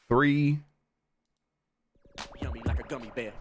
3. Yummy like a gummy bear.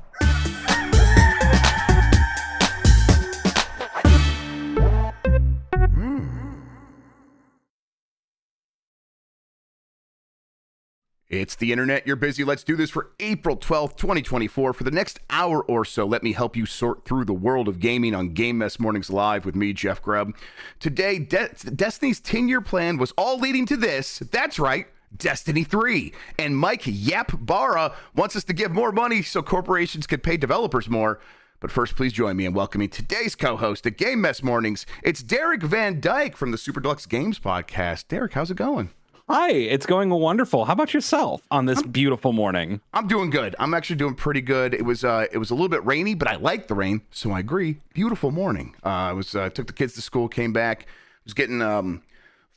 It's the internet. You're busy. Let's do this for April 12th, 2024. For the next hour or so, let me help you sort through the world of gaming on Game Mess Mornings Live with me, Jeff Grubb. Today, Destiny's 10-year plan was all leading to this. That's right, Destiny 3. And Mike Yap Barra wants us to give more money so corporations can pay developers more. But first, please join me in welcoming today's co-host at Game Mess Mornings. It's Derek Van Dyke from the Super Deluxe Games podcast. Derek, how's it going? Hi, it's going wonderful. How about yourself on this beautiful morning? I'm doing good. I'm actually doing pretty good. It was a little bit rainy, but I like the rain, so I agree. Beautiful morning. I took the kids to school, came back, was getting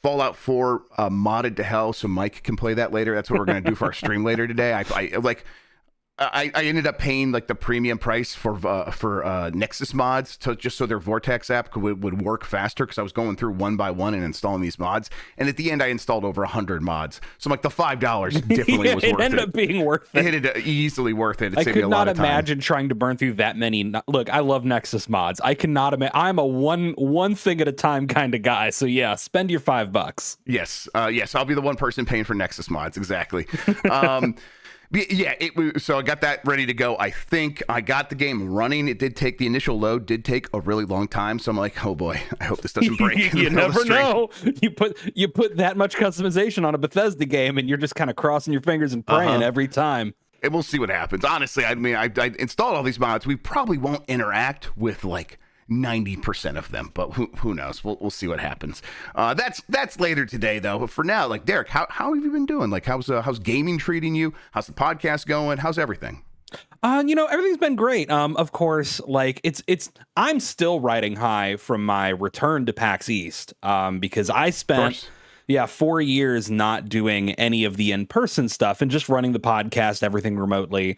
Fallout 4 modded to hell, so Mike can play that later. That's what we're gonna do for our stream later today. I ended up paying like the premium price for Nexus mods just so their Vortex app would work faster, because I was going through one by one and installing these mods, and at the end I installed over 100 mods. So I'm like, the $5 definitely was worth it. It ended up being worth it. It ended easily worth it. I could not imagine trying to burn through that many. Look, I love Nexus mods. I cannot imagine. I'm a one thing at a time kind of guy. So yeah, spend your $5. Yes, I'll be the one person paying for Nexus mods. Exactly. Yeah, so I got that ready to go. I think I got the game running. The initial load did take a really long time, so I'm like, oh boy, I hope this doesn't break. You never know. You put that much customization on a Bethesda game, and you're just kind of crossing your fingers and praying every time. And we'll see what happens. Honestly, I mean, I installed all these mods. We probably won't interact with like 90% of them, but who knows? We'll see what happens. That's later today, though. But for now, like, Derek, how have you been doing? Like, how's gaming treating you? How's the podcast going? How's everything? Everything's been great. Of course, like I'm still riding high from my return to PAX East, because I spent 4 years not doing any of the in-person stuff and just running the podcast, everything remotely.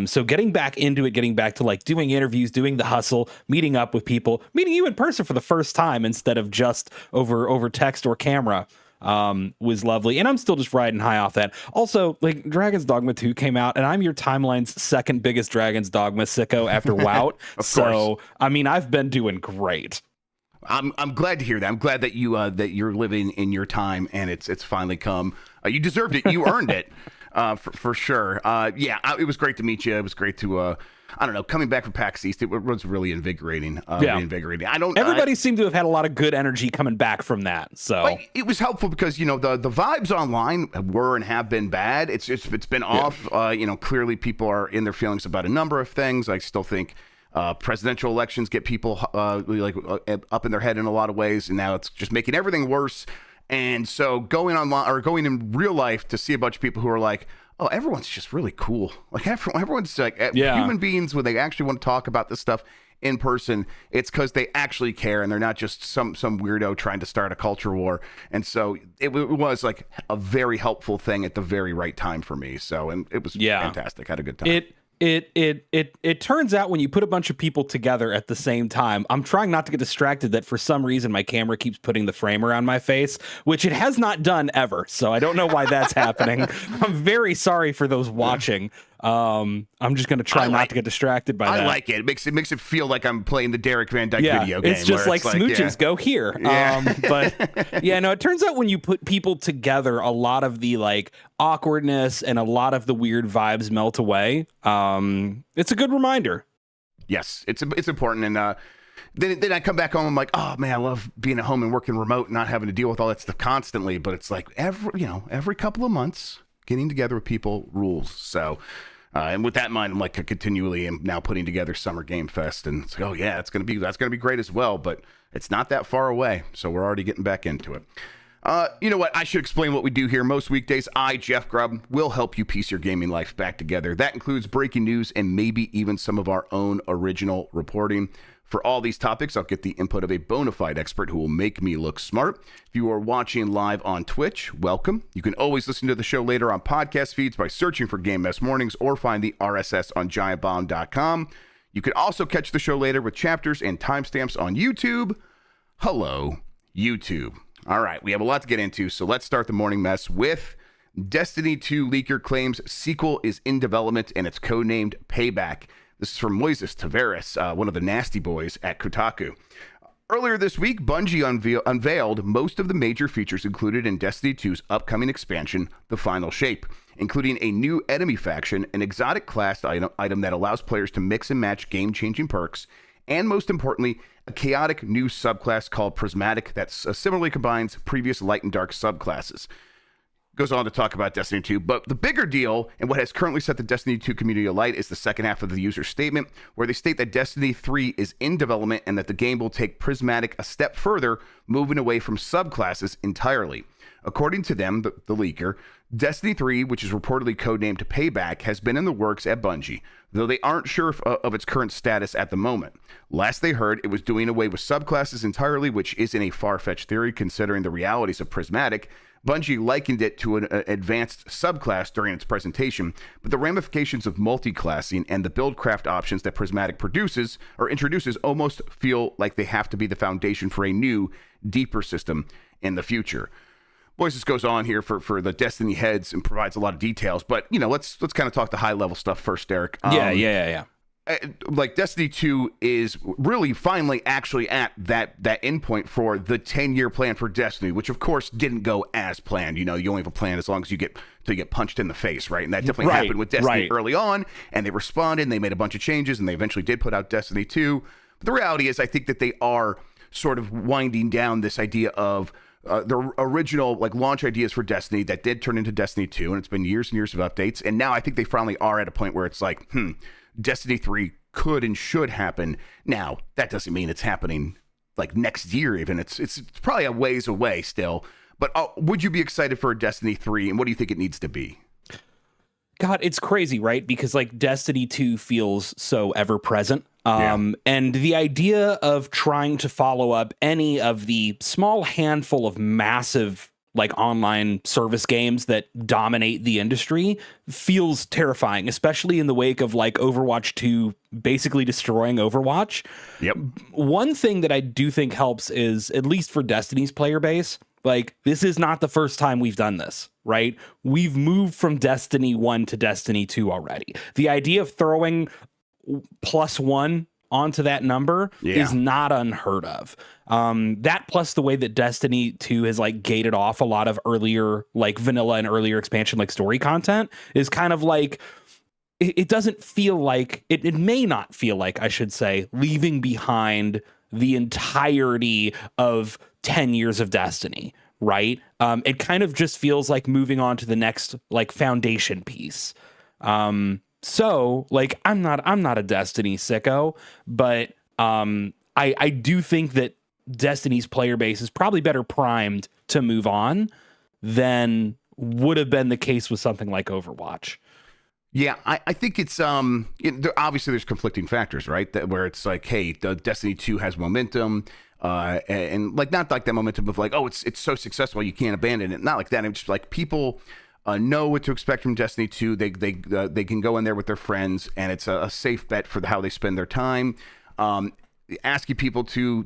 So getting back into it, getting back to like doing interviews, doing the hustle, meeting up with people, meeting you in person for the first time instead of just over text or camera, was lovely. And I'm still just riding high off that. Also, like, Dragon's Dogma 2 came out, and I'm your timeline's second biggest Dragon's Dogma sicko after WoW. So, I mean, I've been doing great. I'm glad to hear that. I'm glad that you're living in your time, and it's finally come. You deserved it. You earned it, for sure. It was great to meet you. It was great to coming back from PAX East. It was really invigorating. Reinvigorating. Everybody seemed to have had a lot of good energy coming back from that. So it was helpful because the vibes online were and have been bad. It's been off. Clearly people are in their feelings about a number of things. I still think presidential elections get people up in their head in a lot of ways, and now it's just making everything worse. And so going online or going in real life to see a bunch of people who are like, oh, everyone's just really cool. Like everyone's like human beings, when they actually want to talk about this stuff in person, it's because they actually care and they're not just some weirdo trying to start a culture war. And so it was like a very helpful thing at the very right time for me. So, and it was fantastic. I had a good time. It turns out when you put a bunch of people together at the same time, I'm trying not to get distracted that for some reason my camera keeps putting the frame around my face, which it has not done ever. So I don't know why that's happening. I'm very sorry for those watching. I'm just going to try not to get distracted by that. I like it. It makes it feel like I'm playing the Derek Van Dyke video game. It's just like smooches go here. But it turns out when you put people together, a lot of the like awkwardness and a lot of the weird vibes melt away. It's a good reminder. Yes, it's important. And then I come back home, I'm like, oh man, I love being at home and working remote and not having to deal with all that stuff constantly. But it's like every couple of months, getting together with people rules. So, and with that in mind, I'm like, I continually am now putting together Summer Game Fest, and it's like, oh yeah, that's gonna be great as well. But it's not that far away, so we're already getting back into it. You know what? I should explain what we do here. Most weekdays, I, Jeff Grubb, will help you piece your gaming life back together. That includes breaking news and maybe even some of our own original reporting. For all these topics, I'll get the input of a bona fide expert who will make me look smart. If you are watching live on Twitch, welcome. You can always listen to the show later on podcast feeds by searching for Game Mess Mornings or find the RSS on giantbomb.com. You can also catch the show later with chapters and timestamps on YouTube. Hello, YouTube. All right, we have a lot to get into, so let's start the morning mess with Destiny 2 leaker claims sequel is in development and it's codenamed Payback. This is from Moises Tavares, one of the nasty boys at Kotaku. Earlier this week, Bungie unveiled most of the major features included in Destiny 2's upcoming expansion, The Final Shape, including a new enemy faction, an exotic class item that allows players to mix and match game-changing perks, and most importantly, a chaotic new subclass called Prismatic that similarly combines previous light and dark subclasses. Goes on to talk about Destiny 2, but the bigger deal and what has currently set the Destiny 2 community alight is the second half of the user statement, where they state that Destiny 3 is in development and that the game will take Prismatic a step further, moving away from subclasses entirely. According to them, the leaker, Destiny 3, which is reportedly codenamed Payback, has been in the works at Bungie, though they aren't sure of its current status at the moment. Last they heard, it was doing away with subclasses entirely, which isn't a far-fetched theory considering the realities of Prismatic. Bungie likened it to an advanced subclass during its presentation, but the ramifications of multi-classing and the buildcraft options that Prismatic produces or introduces almost feel like they have to be the foundation for a new, deeper system in the future. Moises goes on here for the Destiny heads and provides a lot of details, but let's kind of talk the high level stuff first, Derek. Yeah. Like Destiny 2 is really finally actually at that endpoint for the 10-year plan for Destiny, which of course didn't go as planned. You only have a plan as long as you get punched in the face, right? And that definitely happened with Destiny early on, and they responded and they made a bunch of changes and they eventually did put out Destiny 2. But the reality is I think that they are sort of winding down this idea of the original launch ideas for Destiny that did turn into Destiny 2, and it's been years and years of updates. And now I think they finally are at a point where it's like, Destiny 3 could and should happen. Now, that doesn't mean it's happening next year even. It's probably a ways away still. But would you be excited for a Destiny 3, and what do you think it needs to be? God, it's crazy, right? Because Destiny 2 feels so ever present. And the idea of trying to follow up any of the small handful of massive online service games that dominate the industry feels terrifying, especially in the wake of Overwatch 2 basically destroying Overwatch. Yep. One thing that I do think helps is, at least for Destiny's player base, this is not the first time we've done this, right? We've moved from Destiny 1 to Destiny 2 already. The idea of throwing +1 onto that number is not unheard of. That plus the way that Destiny 2 has gated off a lot of earlier vanilla and earlier expansion story content is kind of it doesn't feel like it may not feel like, I should say, leaving behind the entirety of 10 years of Destiny, right? It kind of just feels like moving on to the next foundation piece. So I'm not a Destiny sicko, but I do think that Destiny's player base is probably better primed to move on than would have been the case with something like Overwatch. Yeah, I think it's obviously there's conflicting factors, right? Where it's hey, the Destiny 2 has momentum, and not that momentum of it's so successful you can't abandon it. Not like that. It's just people know what to expect from Destiny 2. They can go in there with their friends, and it's a safe bet for how they spend their time. Asking people to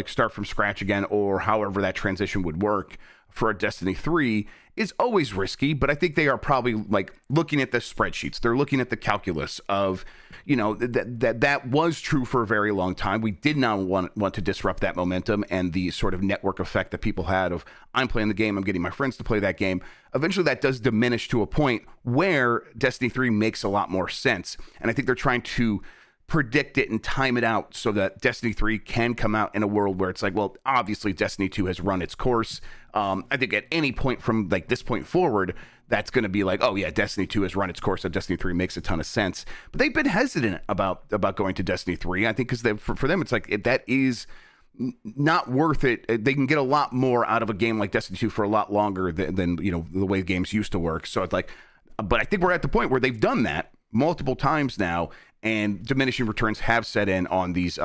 start from scratch again, or however that transition would work for a Destiny 3 is always risky, but I think they are probably looking at the spreadsheets. They're looking at the calculus of, that was true for a very long time. We did not want to disrupt that momentum and the sort of network effect that people had of, I'm playing the game, I'm getting my friends to play that game. Eventually that does diminish to a point where Destiny 3 makes a lot more sense. And I think they're trying to predict it and time it out so that Destiny 3 can come out in a world where it's obviously Destiny 2 has run its course. I think at any point from this point forward, that's going to be oh yeah, Destiny 2 has run its course, so Destiny 3 makes a ton of sense. But they've been hesitant about going to Destiny 3. I think because for them, it's that is not worth it. They can get a lot more out of a game like Destiny 2 for a lot longer than the way games used to work. So it's but I think we're at the point where they've done that multiple times now, and diminishing returns have set in on these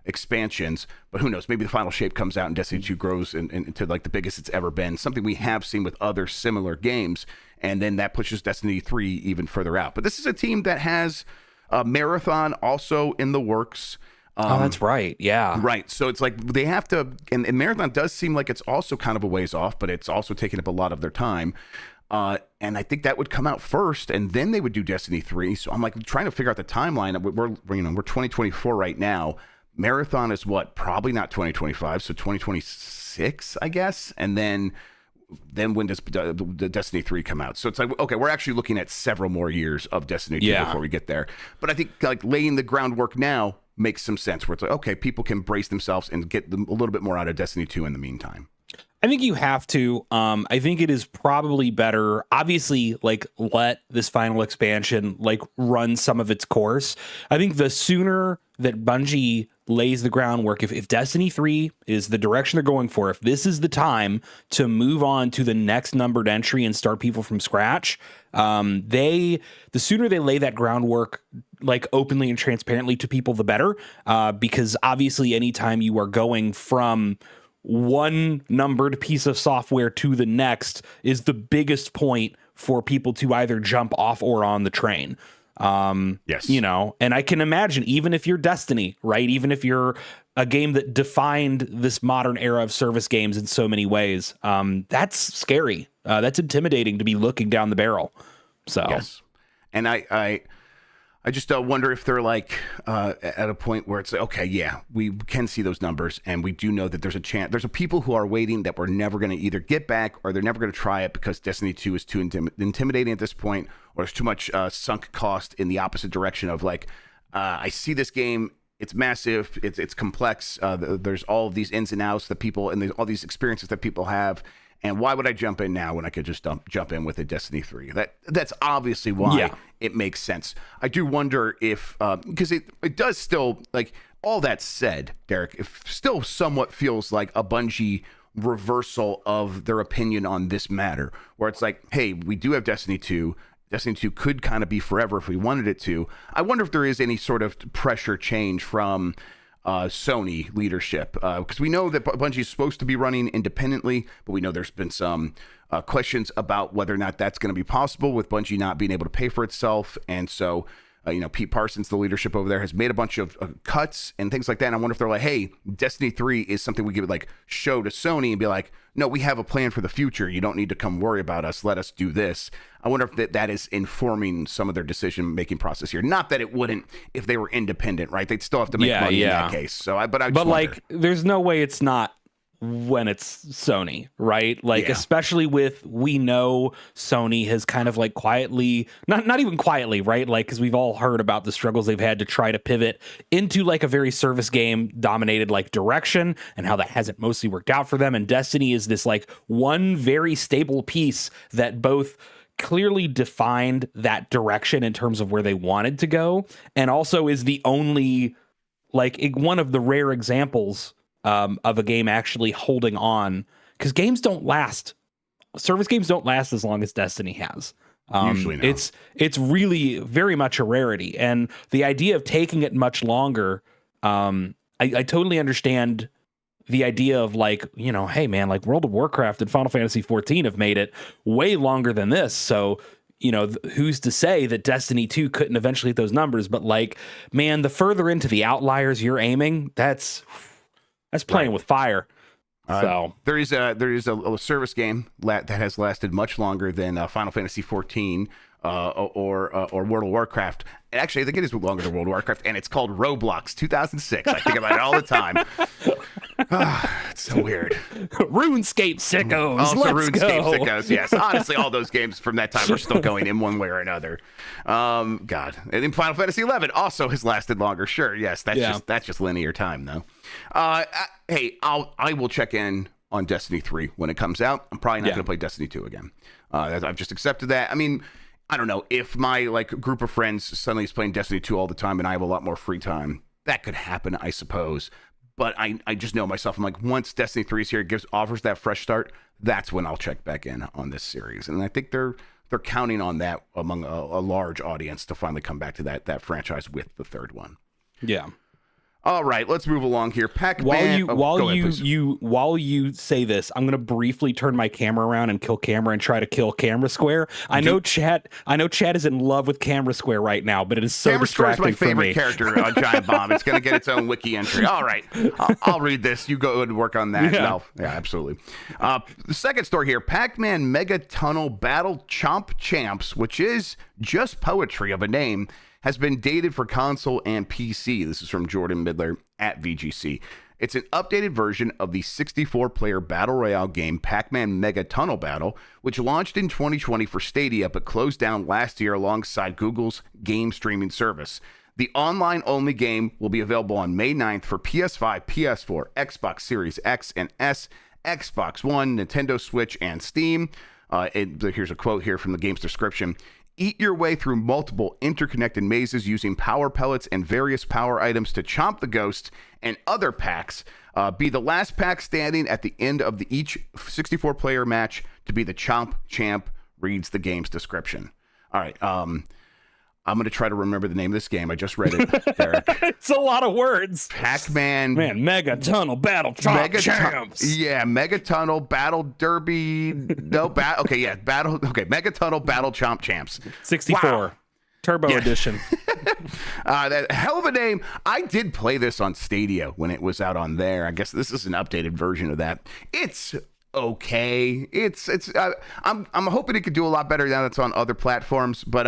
expansions. But who knows? Maybe the final shape comes out and Destiny 2 grows into the biggest it's ever been. Something we have seen with other similar games. And then that pushes Destiny 3 even further out. But this is a team that has a Marathon also in the works. Oh, that's right. Yeah. Right. So it's they have to, and Marathon does seem like it's also kind of a ways off, but it's also taking up a lot of their time. And I think that would come out first, and then they would do Destiny 3. So I'm like trying to figure out the timeline. We're 2024 right now. Marathon is what? Probably not 2025, so 2026, I guess. And then when does the Destiny 3 come out? So it's like, okay, we're actually looking at several more years of Destiny 2 before we get there. But I think like laying the groundwork now makes some sense, where it's like, okay, people can brace themselves and get a little bit more out of Destiny 2 in the meantime. I think you have to. I think it is probably better, obviously, like let this final expansion like run some of its course. I think the sooner that Bungie lays the groundwork, if Destiny 3 is the direction they're going for, if this is the time to move on to the next numbered entry and start people from scratch, the sooner they lay that groundwork like openly and transparently to people, the better. Because obviously anytime you are going from one numbered piece of software to the next is the biggest point for people to either jump off or on the train. Yes. You know, and I can imagine, even if you're Destiny, right? Even if you're a game that defined this modern era of service games in so many ways, that's scary. That's intimidating to be looking down the barrel. So, yes. And I just wonder if they're like at a point where it's like, okay, yeah, we can see those numbers, and we do know that there's a chance. There's a people who are waiting that we're never going to either get back or they're never going to try it because Destiny 2 is too intimidating at this point, or there's too much sunk cost in the opposite direction of like, I see this game, it's massive, it's complex. There's all of these ins and outs that people, and there's all these experiences that people have. And why would I jump in now when I could just jump in with a Destiny 3? That's obviously why it makes sense. I do wonder if, because it does still, like, all that said, Derek, it still somewhat feels like a Bungie reversal of their opinion on this matter, where it's like, hey, we do have Destiny 2. Destiny 2 could kind of be forever if we wanted it to. I wonder if there is any sort of pressure change from Sony leadership, because we know that Bungie is supposed to be running independently, but we know there's been some questions about whether or not that's going to be possible with Bungie not being able to pay for itself. And so, Pete Parsons, the leadership over there, has made a bunch of cuts and things like that. And I wonder if they're like, hey, Destiny 3 is something we could like show to Sony and be like, no, we have a plan for the future. You don't need to come worry about us. Let us do this. I wonder if that is informing some of their decision-making process here. Not that it wouldn't if they were independent, right? They'd still have to make money in that case. So, but like, there's no way it's not when it's Sony, right? Like, especially with, we know Sony has kind of like quietly, not even quietly, right? Like, because we've all heard about the struggles they've had to try to pivot into like a very service game dominated like direction, and how that hasn't mostly worked out for them. And Destiny is this like one very stable piece that both clearly defined that direction in terms of where they wanted to go, and also is the only, like, one of the rare examples of a game actually holding on, because games don't last. Service games don't last as long as Destiny has. Usually no. It's really very much a rarity, and the idea of taking it much longer, I totally understand the idea of like, hey man, like World of Warcraft and Final Fantasy 14 have made it way longer than this, so who's to say that Destiny 2 couldn't eventually hit those numbers? But like, man, the further into the outliers you're aiming, that's playing with fire. So there is a service game that has lasted much longer than Final Fantasy 14 or World of Warcraft. Actually, I think it is longer than World of Warcraft, and it's called Roblox 2006. I think about it all the time. It's so weird. RuneScape sickos. Also, Let's RuneScape go. sickos. Yes, honestly, all those games from that time are still going in one way or another. God, and then Final Fantasy 11 also has lasted longer. Sure, yes, that's just linear time though. Hey, I will check in on Destiny 3 when it comes out. I'm probably not going to play Destiny 2 again. I've just accepted that. I mean, I don't know if my like group of friends suddenly is playing Destiny 2 all the time and I have a lot more free time. That could happen, I suppose. But I just know myself. I'm like, once Destiny 3 is here, offers that fresh start. That's when I'll check back in on this series. And I think they're counting on that among a large audience to finally come back to that franchise with the third one. Yeah. All right, let's move along here. Pac-Man. While you say this, I'm gonna briefly turn my camera around and kill camera and try to kill camera square. I know Chad is in love with camera square right now, but it is so Camera Square is distracting my favorite for me. character on Giant Bomb. It's going to get its own wiki entry. All right, I'll read this. You go and work on that. Yeah, yeah, absolutely. The second story here, Pac-Man Mega Tunnel Battle Chomp Champs, which is just poetry of a name, has been dated for console and PC. This is from Jordan Midler at VGC. It's an updated version of the 64-player Battle Royale game Pac-Man Mega Tunnel Battle, which launched in 2020 for Stadia but closed down last year alongside Google's game streaming service. The online-only game will be available on May 9th for PS5, PS4, Xbox Series X and S, Xbox One, Nintendo Switch, and Steam. Here's a quote here from the game's description. Eat your way through multiple interconnected mazes using power pellets and various power items to chomp the ghosts and other packs. Be the last pack standing at the end of each 64-player match to be the Chomp Champ, reads the game's description. All right, I'm going to try to remember the name of this game. I just read it, Derek. It's a lot of words. Pac-Man. Man, Mega Tunnel Battle Chomp Champs. Mega Tunnel Battle Derby. Mega Tunnel Battle Chomp Champs. 64. Wow. Turbo Edition. That hell of a name. I did play this on Stadia when it was out on there. I guess this is an updated version of that. It's okay. I'm hoping it could do a lot better now that it's on other platforms, but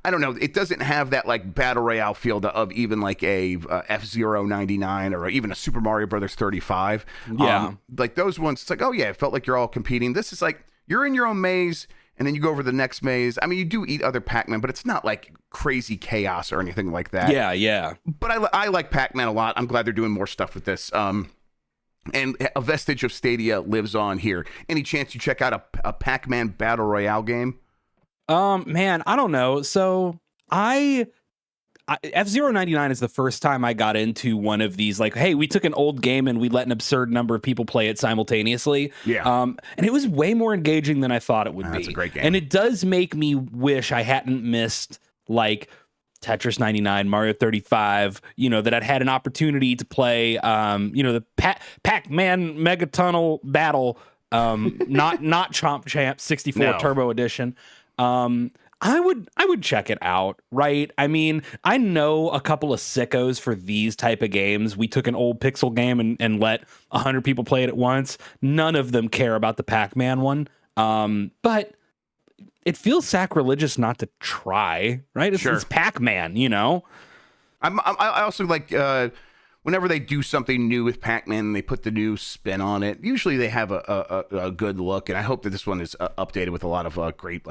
I don't know. It doesn't have that like battle royale feel of even like a F-Zero 99 or even a Super Mario Brothers 35. Yeah. Like those ones, it's like, oh yeah, it felt like you're all competing. This is like you're in your own maze and then you go over to the next maze. I mean, you do eat other Pac-Man, but it's not like crazy chaos or anything like that. Yeah. But I like Pac-Man a lot. I'm glad they're doing more stuff with this. And a vestige of Stadia lives on here. Any chance you check out a Pac-Man battle royale game? Man, I don't know. So F-Zero 99 is the first time I got into one of these, like, hey, we took an old game and we let an absurd number of people play it simultaneously. Yeah. And it was way more engaging than I thought it would be. That's a great game. And it does make me wish I hadn't missed like Tetris 99, Mario 35, that I'd had an opportunity to play, the Pac-Man Mega Tunnel Battle, not Chomp Champ 64 Turbo Edition. I would check it out, right? I mean, I know a couple of sickos for these type of games. We took an old pixel game and let 100 people play it at once. None of them care about the Pac-Man one. But it feels sacrilegious not to try, right? It's Pac-Man, I also like whenever they do something new with Pac-Man and they put the new spin on it, usually they have a good look. And I hope that this one is updated with a lot of great,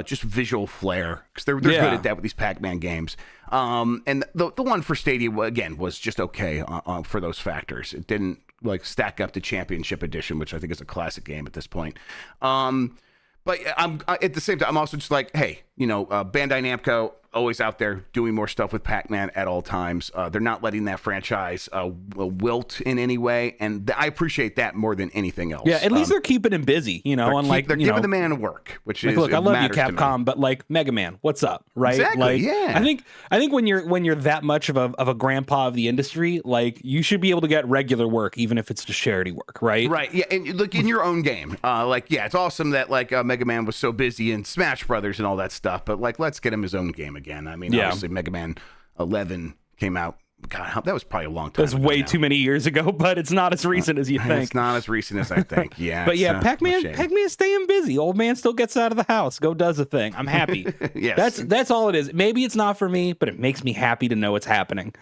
just visual flair, because they're good at that with these Pac-Man games. And the one for Stadia, again, was just okay for those factors. It didn't stack up to Championship Edition, which I think is a classic game at this point. But at the same time, I'm also just like, hey, Bandai Namco, always out there doing more stuff with Pac-Man at all times. They're not letting that franchise wilt in any way, and I appreciate that more than anything else. Yeah, at least they're keeping him busy, they're giving the man work, which is look, I love you, Capcom, but Mega Man, what's up, right? Exactly. Yeah. I think when you're that much of a grandpa of the industry, you should be able to get regular work, even if it's just charity work, right? Right. Yeah, and look in your own game. It's awesome that Mega Man was so busy in Smash Brothers and all that stuff, but let's get him his own game again. I mean, obviously Mega Man 11 came out. God, that was probably a long time ago. That's way too many years ago, but it's not as recent as you think. It's not as recent as I think. Yeah. But yeah, Pac-Man's staying busy. Old man still gets out of the house, does a thing. I'm happy. Yes. That's all it is. Maybe it's not for me, but it makes me happy to know it's happening.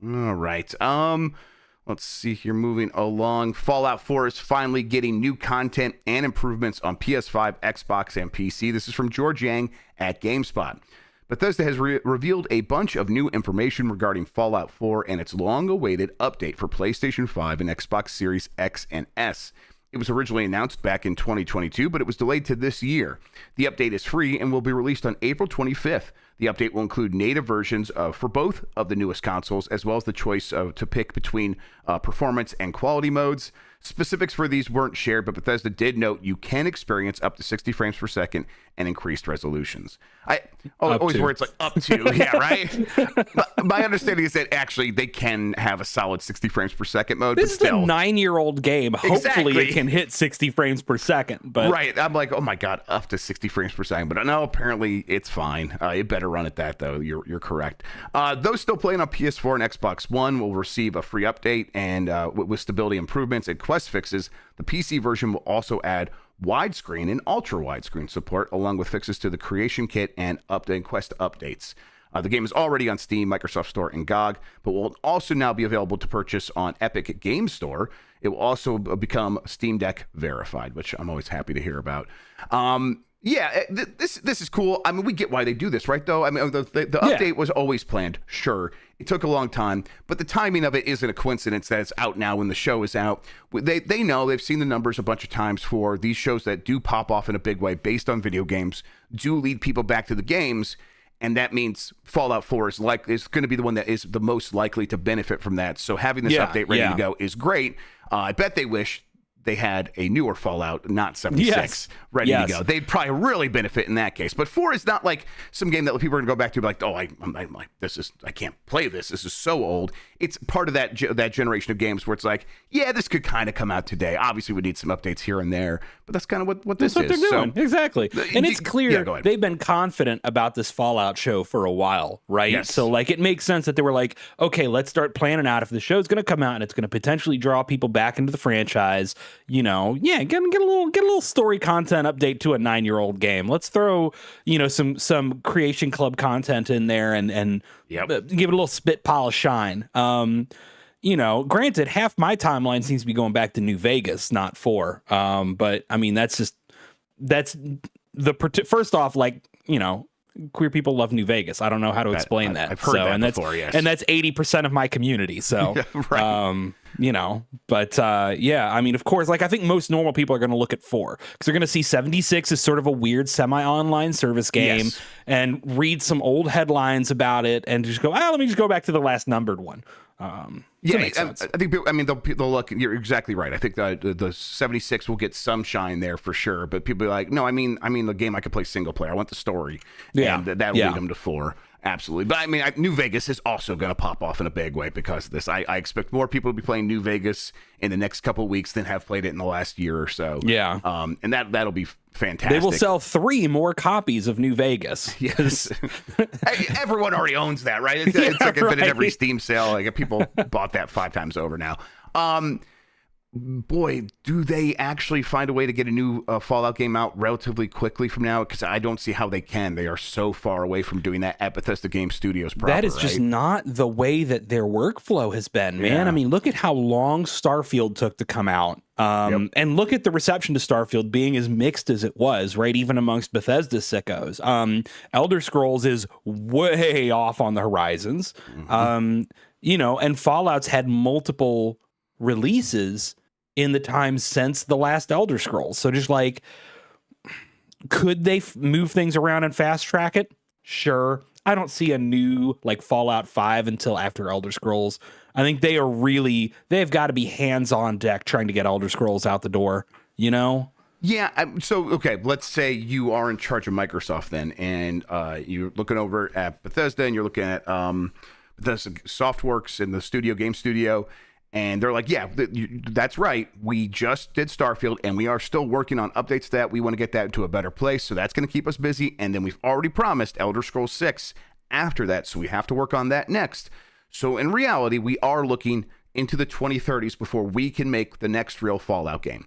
All right. Let's see here. Moving along. Fallout 4 is finally getting new content and improvements on PS5, Xbox, and PC. This is from George Yang at GameSpot. Bethesda has revealed a bunch of new information regarding Fallout 4 and its long-awaited update for PlayStation 5 and Xbox Series X and S. It was originally announced back in 2022, but it was delayed to this year. The update is free and will be released on April 25th. The update will include native versions for both of the newest consoles, as well as the choice to pick between performance and quality modes. Specifics for these weren't shared, but Bethesda did note you can experience up to 60 frames per second and increased resolutions. Always where it's like up to, yeah, right? My understanding is that actually they can have a solid 60 frames per second mode. This is still, a 9-year-old game. Hopefully it can hit 60 frames per second. But right. I'm like, oh my God, up to 60 frames per second. But no, apparently it's fine. It better run at that, though. You're correct. Those still playing on PS4 and Xbox One will receive a free update, and with stability improvements and quest fixes, the PC version will also add widescreen and ultra widescreen support, along with fixes to the creation kit and quest updates. The game is already on Steam, Microsoft Store, and GOG, but will also now be available to purchase on Epic Game Store. It will also become Steam Deck verified, which I'm always happy to hear about. This is cool. I mean, we get why they do this, right, though? I mean, the update was always planned, sure. It took a long time, but the timing of it isn't a coincidence that it's out now when the show is out. They know, they've seen the numbers a bunch of times for these shows that do pop off in a big way based on video games, do lead people back to the games, and that means Fallout 4 is going to be the one that is the most likely to benefit from that. So having this update ready to go is great. I bet they wish they had a newer Fallout, not 76, ready to go. They'd probably really benefit in that case. But 4 is not like some game that people are going to go back to, like, oh, I'm like, I can't play this. This is so old. It's part of that generation of games where it's like, yeah, this could kind of come out today. Obviously, we need some updates here and there, but that's kind of what this is. That's what they're doing. Exactly. And it's clear they've been confident about this Fallout show for a while, right? Yes. So, like, it makes sense that they were like, okay, let's start planning out if the show's going to come out and it's going to potentially draw people back into the franchise. You know, get a little story content update to a 9-year-old game. Let's throw, some Creation Club content in there and give it a little spit polish shine. Granted, half my timeline seems to be going back to New Vegas, not 4. But I mean, that's first off, queer people love New Vegas. I don't know how to explain that. I've heard that before, yes. And that's 80% of my community. So, right. I mean, of course, I think most normal people are going to look at 4 because they're going to see 76 as sort of a weird semi-online service game and read some old headlines about it and just go, let me just go back to the last numbered one. I think they'll look. You're exactly right. I think the 76 will get some shine there for sure. But people be like, no, I mean the game I could play single player. I want the story. Yeah, and that'll lead them to 4. Absolutely. But I mean, New Vegas is also going to pop off in a big way because of this. I expect more people to be playing New Vegas in the next couple of weeks than have played it in the last year or so. Yeah. And that'll be fantastic. They will sell 3 more copies of New Vegas. Yes. Everyone already owns that, right? It's like it's been in every Steam sale. Like people bought that 5 times over now. Boy, do they actually find a way to get a new Fallout game out relatively quickly from now? Because I don't see how they can. They are so far away from doing that at Bethesda Game Studios proper. That is just not the way that their workflow has been, man. Yeah. I mean, look at how long Starfield took to come out. And look at the reception to Starfield being as mixed as it was, right? Even amongst Bethesda sickos. Elder Scrolls is way off on the horizons. Mm-hmm. And Fallout's had multiple releases in the time since the last Elder Scrolls. So just could they move things around and fast track it? Sure. I don't see a new Fallout 5 until after Elder Scrolls. I think they've got to be hands on deck trying to get Elder Scrolls out the door, Yeah. Okay, let's say you are in charge of Microsoft then, and you're looking over at Bethesda and you're looking at Bethesda Softworks in the game studio. And they're like, yeah, that's right. We just did Starfield, and we are still working on updates to that. We want to get that into a better place, so that's going to keep us busy. And then we've already promised Elder Scrolls 6 after that, so we have to work on that next. So in reality, we are looking into the 2030s before we can make the next real Fallout game.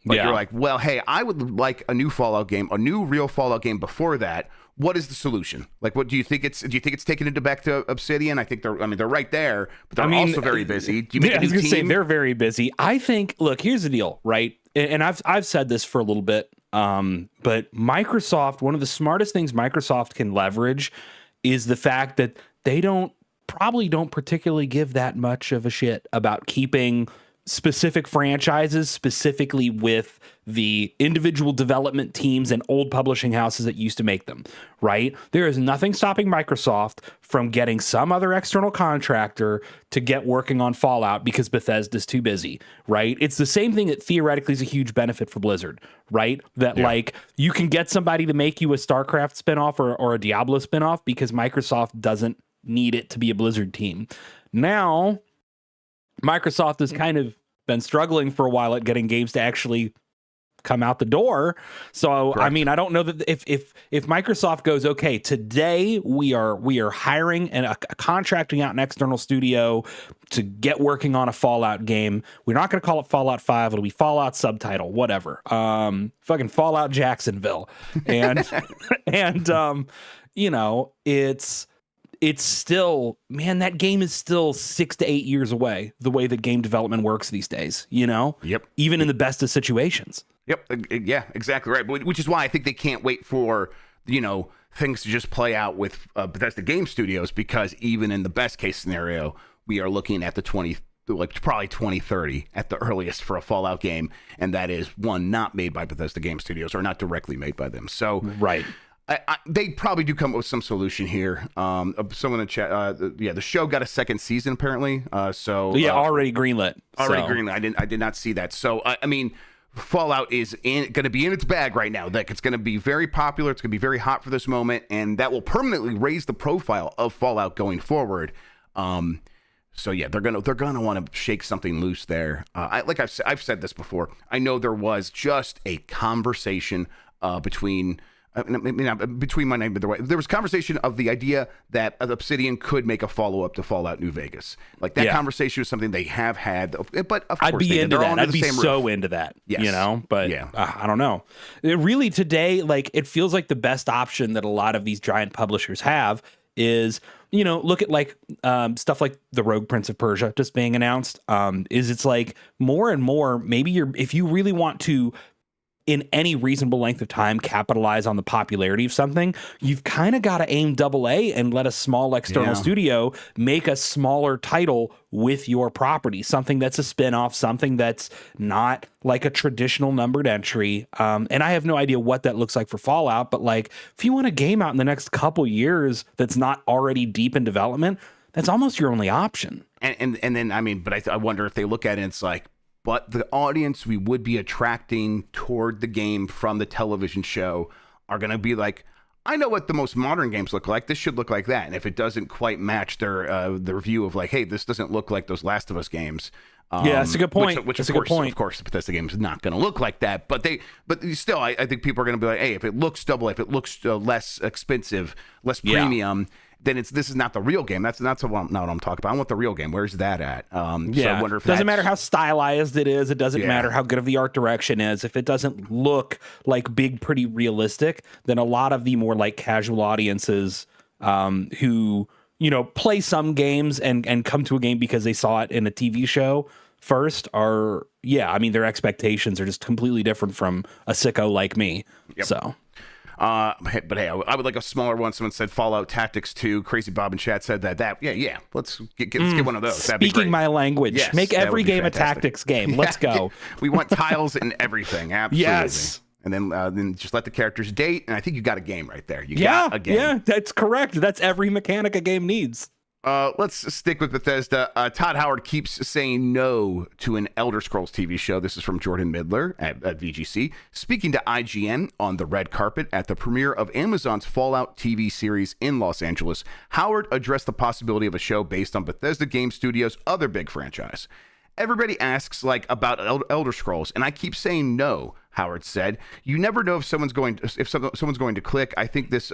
But you're like, well, hey, I would like a new Fallout game, a new real Fallout game before that. What is the solution? What do you think it's taken into back to Obsidian? I think they're right there, but they're also very busy. Do you make a new team? They're very busy. I think, look, here's the deal, right? And I've said this for a little bit, but Microsoft, one of the smartest things Microsoft can leverage is the fact that they probably don't particularly give that much of a shit about keeping specific franchises, specifically with the individual development teams and old publishing houses that used to make them, right? There is nothing stopping Microsoft from getting some other external contractor to get working on Fallout because Bethesda's too busy, right? It's the same thing that theoretically is a huge benefit for Blizzard, right? That like you can get somebody to make you a StarCraft spinoff or a Diablo spinoff because Microsoft doesn't need it to be a Blizzard team. Now, Microsoft has kind of been struggling for a while at getting games to actually come out the door. So, correct. I mean, I don't know that if Microsoft goes, okay, today we are hiring and contracting out an external studio to get working on a Fallout game. We're not going to call it Fallout 5. It'll be Fallout subtitle, whatever. Fucking Fallout Jacksonville. And, you know, it's still, man, that game is still 6 to 8 years away, the way that game development works these days, you know? Yep. Even in the best of situations. Yep. Yeah, exactly right. Which is why I think they can't wait for, you know, things to just play out with Bethesda Game Studios, because even in the best case scenario, we are looking at probably 2030 at the earliest for a Fallout game. And that is one not made by Bethesda Game Studios or not directly made by them. So, right. They probably do come up with some solution here. Someone in chat, the show got a second season apparently. Already greenlit. Greenlit. I did not see that. So I mean, Fallout is going to be in its bag right now. Like, it's going to be very popular. It's going to be very hot for this moment, and that will permanently raise the profile of Fallout going forward. So yeah, they're gonna want to shake something loose there. I've said this before. I know there was just a conversation between my name, but there was conversation of the idea that Obsidian could make a follow-up to Fallout New Vegas. Like, that conversation was something they have had, but of course I'd be into that. I'd be so into that, yes. You know, but yeah. I don't know. Really today, like, it feels like the best option that a lot of these giant publishers have is, you know, look at like stuff like the Rogue Prince of Persia just being announced. It's like more and more, maybe if you really want to, in any reasonable length of time, capitalize on the popularity of something, you've kind of got to aim AA and let a small external studio make a smaller title with your property, something that's a spinoff, something that's not like a traditional numbered entry. And I have no idea what that looks like for Fallout, but like, if you want a game out in the next couple years that's not already deep in development, that's almost your only option. And then, I mean, but I wonder if they look at it and it's like, but the audience we would be attracting toward the game from the television show are going to be like, I know what the most modern games look like. This should look like that. And if it doesn't quite match their view of like, hey, this doesn't look like those Last of Us games. That's a good point. Which that's of a good point. Of course, the Bethesda game is not going to look like that. But still, I think people are going to be like, hey, if it looks if it looks less expensive, less premium, then this is not the real game. That's not what I'm talking about. I want the real game. Where's that at? So I wonder if doesn't matter how stylized it is. It doesn't matter how good of the art direction is. If it doesn't look like big, pretty realistic, then a lot of the more like casual audiences who, you know, play some games and come to a game because they saw it in a TV show first are, I mean, their expectations are just completely different from a sicko like me. Yep. So. But hey, I would like a smaller one. Someone said Fallout Tactics 2. Crazy Bob in chat said that. Let's get one of those. That'd Speaking be great. my language. Yes, make every game a tactics game. Let's go. We want tiles and everything. Absolutely. Yes. And then just let the characters date, and I think you got a game right there. You got a game. Yeah, that's correct. That's every mechanic a game needs. Let's stick with Bethesda. Todd Howard keeps saying no to an Elder Scrolls TV show. This is from Jordan Midler at VGC. Speaking to IGN on the red carpet at the premiere of Amazon's Fallout TV series in Los Angeles, Howard addressed the possibility of a show based on Bethesda Game Studios' other big franchise. Everybody asks about Elder Scrolls, and I keep saying no, Howard said. You never know if someone's going to click. I think this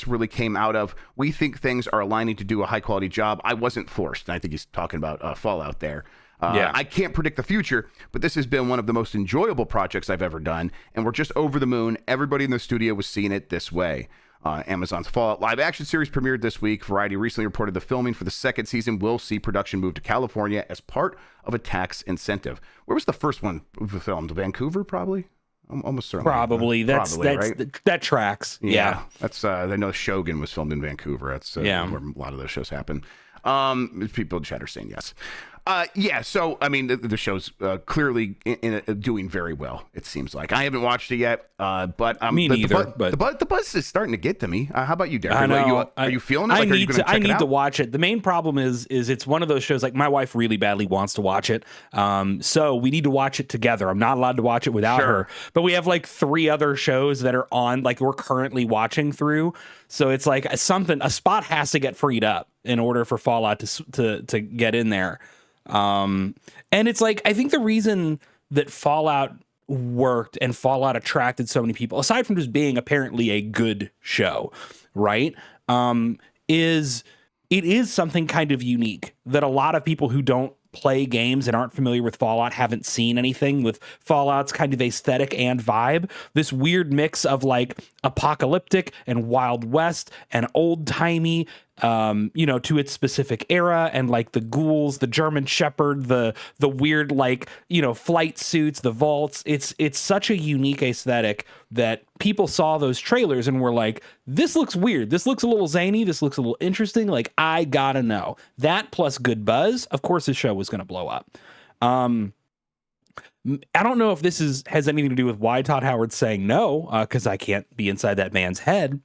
really came out of, we think things are aligning to do a high quality job. I wasn't forced. And I think he's talking about Fallout there. I can't predict the future, but this has been one of the most enjoyable projects I've ever done, and we're just over the moon. Everybody in the studio was seeing it this way. Amazon's Fallout live action series premiered this week. Variety recently reported the filming for the second season will see production move to California as part of a tax incentive. Where was the first one filmed? Vancouver, probably? Almost certainly. Probably. That tracks. Yeah. That's I know Shogun was filmed in Vancouver. That's where a lot of those shows happen. People in chat are saying yes. Yeah. So, I mean, the show's clearly doing very well. It seems like I haven't watched it yet, but Me neither. the buzz is starting to get to me. How about you, Derek? I know. Are you feeling it? I Like, are you need going to. I check it need out? to watch it. The main problem is it's one of those shows. Like my wife really badly wants to watch it, so we need to watch it together. I'm not allowed to watch it without her. But we have like 3 other shows that are on, like we're currently watching through. So it's like a spot has to get freed up in order for Fallout to get in there. And it's like, I think the reason that Fallout worked and Fallout attracted so many people, aside from just being apparently a good show, right? Is it is something kind of unique that a lot of people who don't play games and aren't familiar with Fallout haven't seen anything with Fallout's kind of aesthetic and vibe. This weird mix of like apocalyptic and Wild West and old timey, to its specific era, and like the ghouls, the German Shepherd, the weird like flight suits, the vaults. It's such a unique aesthetic that people saw those trailers and were like, this looks weird. This looks a little zany. This looks a little interesting. Like, I gotta know. That plus good buzz, of course, the show was gonna blow up. I don't know if this has anything to do with why Todd Howard's saying no, because I can't be inside that man's head.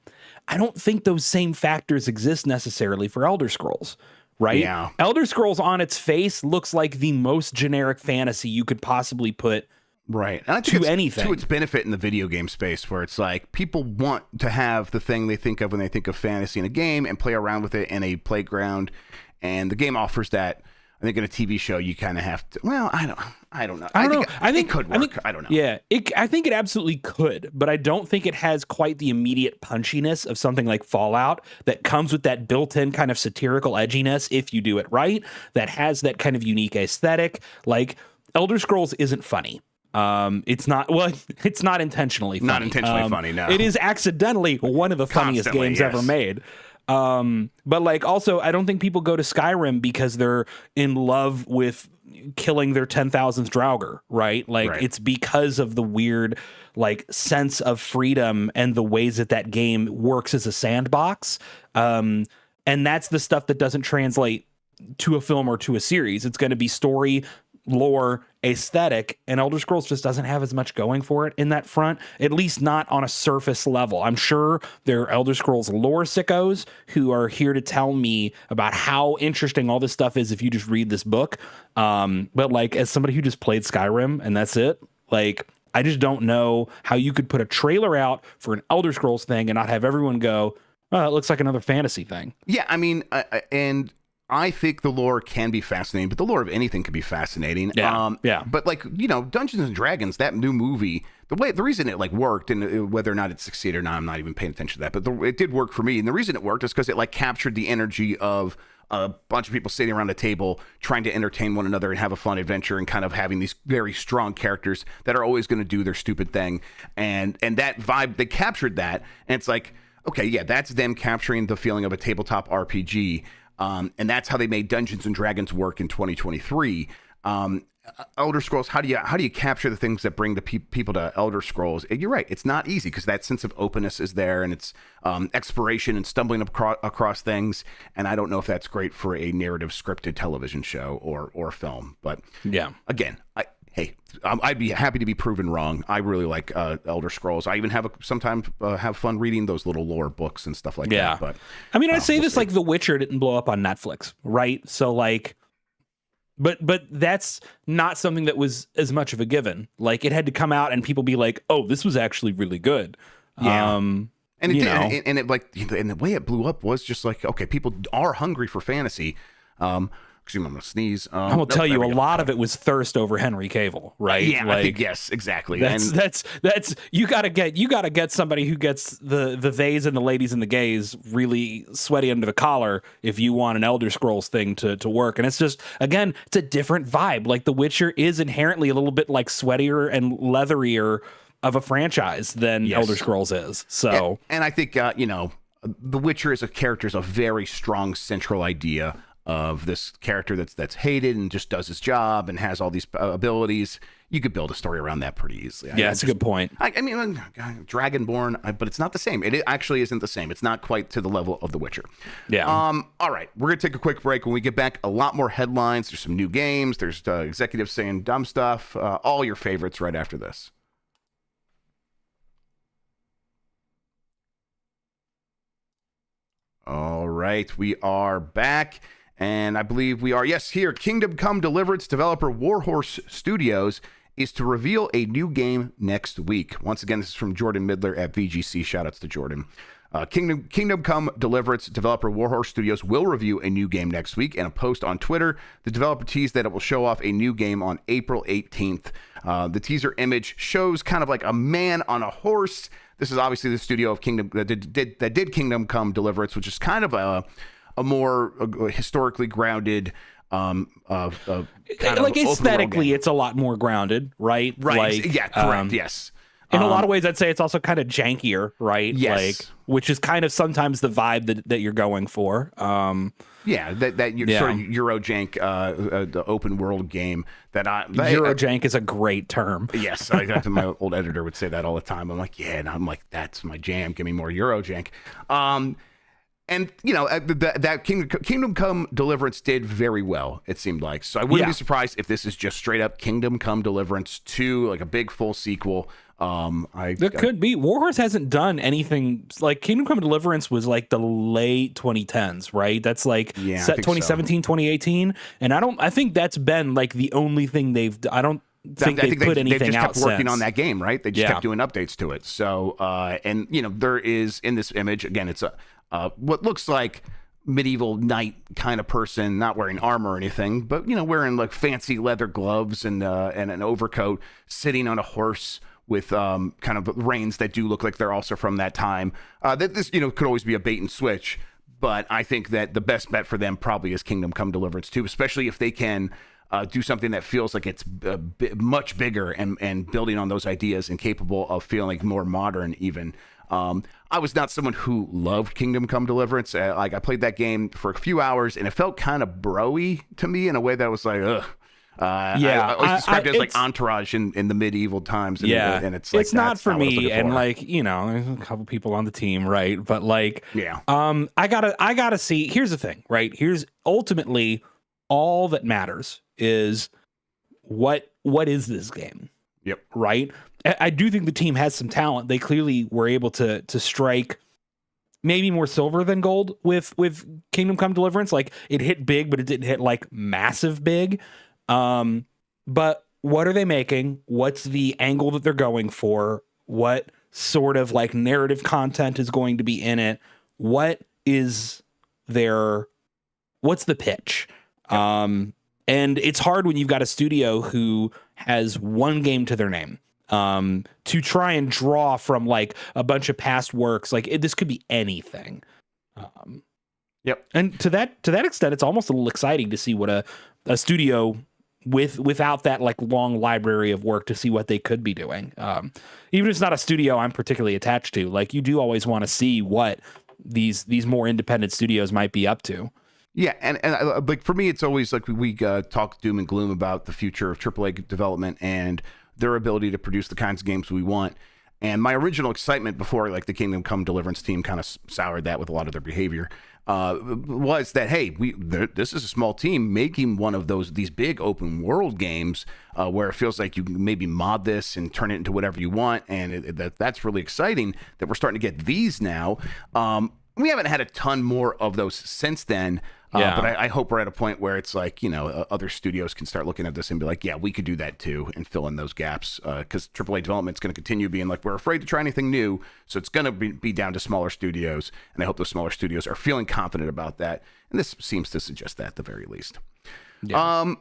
I don't think those same factors exist necessarily for Elder Scrolls, right? Yeah. Elder Scrolls on its face looks like the most generic fantasy you could possibly put right. And I think to anything. To its benefit in the video game space, where it's like people want to have the thing they think of when they think of fantasy in a game and play around with it in a playground. And the game offers that. I think in a TV show, you kind of have to. Well, I don't know. I think it could work. I don't know. Yeah, I think it absolutely could, but I don't think it has quite the immediate punchiness of something like Fallout that comes with that built-in kind of satirical edginess if you do it right. That has that kind of unique aesthetic. Like Elder Scrolls isn't funny. It's not intentionally funny. Not intentionally funny. No, it is accidentally one of the funniest games ever made. But like also, I don't think people go to Skyrim because they're in love with killing their 10,000th Draugr, right? Like It's because of the weird like sense of freedom and the ways that game works as a sandbox. And that's the stuff that doesn't translate to a film or to a series. It's going to be story, lore, aesthetic, and Elder Scrolls just doesn't have as much going for it in that front, at least not on a surface level. I'm sure there are Elder Scrolls lore sickos who are here to tell me about how interesting all this stuff is if you just read this book. But like, as somebody who just played Skyrim and that's it, like, I just don't know how you could put a trailer out for an Elder Scrolls thing and not have everyone go, oh, it looks like another fantasy thing. Yeah, I mean, and I think the lore can be fascinating, but the lore of anything can be fascinating. Yeah. But like, Dungeons and Dragons, that new movie, the reason it like worked, and whether or not it succeeded or not, I'm not even paying attention to that, but it did work for me. And the reason it worked is because it like captured the energy of a bunch of people sitting around a table trying to entertain one another and have a fun adventure, and kind of having these very strong characters that are always going to do their stupid thing. And that vibe, they captured that. And it's like, okay, yeah, that's them capturing the feeling of a tabletop RPG. And that's how they made Dungeons and Dragons work in 2023. Elder Scrolls, how do you capture the things that bring the people to Elder Scrolls? You're right, it's not easy because that sense of openness is there, and it's exploration and stumbling across things. And I don't know if that's great for a narrative scripted television show or film. But yeah, again, I'd be happy to be proven wrong. I really like Elder Scrolls. I even sometimes have fun reading those little lore books and stuff like that. But I mean, I say this like The Witcher didn't blow up on Netflix, right? So like, but that's not something that was as much of a given. Like, it had to come out and people be like, "Oh, this was actually really good." Yeah. And it did, and it like, and the way it blew up was just like, okay, people are hungry for fantasy. Excuse me, I'm gonna sneeze. I will tell you, a lot of it was thirst over Henry Cavill, right? Yeah, like, I think yes, exactly. That's you gotta get somebody who gets the theys and the ladies and the gays really sweaty under the collar if you want an Elder Scrolls thing to work. And it's just, again, it's a different vibe. Like, The Witcher is inherently a little bit like sweatier and leatherier of a franchise than Elder Scrolls is. So, and I think The Witcher as a character is a very strong central idea of this character that's hated and just does his job and has all these abilities. you could build a story around that pretty easily. Yeah, that's a good point. I mean, Dragonborn, but it's not the same. It actually isn't the same. It's not quite to the level of The Witcher. Yeah. All right, we're gonna take a quick break. When we get back, a lot more headlines. There's some new games. There's executives saying dumb stuff. All your favorites right after this. All right, we are back, and I believe we are, yes, here. Kingdom Come Deliverance developer Warhorse Studios is to reveal a new game next week. Once again, this is from Jordan Midler at VGC. Shoutouts to Jordan. Kingdom Come Deliverance developer Warhorse Studios will review a new game next week. In a post on Twitter, the developer teased that it will show off a new game on April 18th. The teaser image shows kind of like a man on a horse. This is obviously the studio of Kingdom that did Kingdom Come Deliverance, which is kind of a more historically grounded, kind like aesthetically, it's a lot more grounded, right? Right. Like, yeah. Correct. Yes. In a lot of ways, I'd say it's also kind of jankier, right? Yes. Like, which is kind of sometimes the vibe that you're going for. Yeah, that sort of Eurojank, the open world game that Eurojank is a great term. Yes, my old editor would say that all the time. I'm like, yeah, and I'm like, that's my jam. Give me more Eurojank. And you know that Kingdom Come Deliverance did very well. It seemed like, so I wouldn't be surprised if this is just straight up Kingdom Come Deliverance 2, like a big full sequel. There could be. Warhorse hasn't done anything like Kingdom Come Deliverance was like the late 2010s, right? That's like set 2017, 2018, and I think that's been like the only thing they've. I don't think they've put anything just out kept working since. on that game, right? They just kept doing updates to it. So, and you know, there is in this image again, it's what looks like medieval knight kind of person, not wearing armor or anything, but you know, wearing like fancy leather gloves and an overcoat, sitting on a horse with kind of reins that do look like they're also from that time. That this, you know, could always be a bait and switch, but I think that the best bet for them probably is Kingdom Come Deliverance 2, especially if they can do something that feels like it's much bigger and building on those ideas and capable of feeling more modern even. I was not someone who loved Kingdom Come Deliverance. Like I played that game for a few hours and it felt kind of bro-y to me in a way that was like, ugh. I always described it as like Entourage in the medieval times. And, and it's like, it's not for me. And like, you know, there's a couple people on the team, right? But like, I gotta see. Here's the thing, right? Here's ultimately all that matters is what is this game? Yep. Right. I do think the team has some talent. They clearly were able to strike maybe more silver than gold with Kingdom Come Deliverance. Like it hit big, but it didn't hit like massive big. But what are they making? What's the angle that they're going for? What sort of like narrative content is going to be in it? What's the pitch? Yep. And it's hard when you've got a studio who has one game to their name, to try and draw from like a bunch of past works. Like this could be anything. Yep. And to that extent, it's almost a little exciting to see what a studio without that like long library of work to see what they could be doing. Even if it's not a studio I'm particularly attached to, like you do always want to see what these more independent studios might be up to. Yeah, and like for me, it's always like we talk doom and gloom about the future of AAA development and their ability to produce the kinds of games we want. And my original excitement before like the Kingdom Come Deliverance team kind of soured that with a lot of their behavior was that, hey, this is a small team making one of these big open world games where it feels like you can maybe mod this and turn it into whatever you want, and that's really exciting that we're starting to get these now. We haven't had a ton more of those since then. But I hope we're at a point where it's like, you know, other studios can start looking at this and be like, yeah, we could do that too and fill in those gaps. Because AAA development is going to continue being like, we're afraid to try anything new. So it's going to be down to smaller studios. And I hope those smaller studios are feeling confident about that. And this seems to suggest that at the very least. Yeah.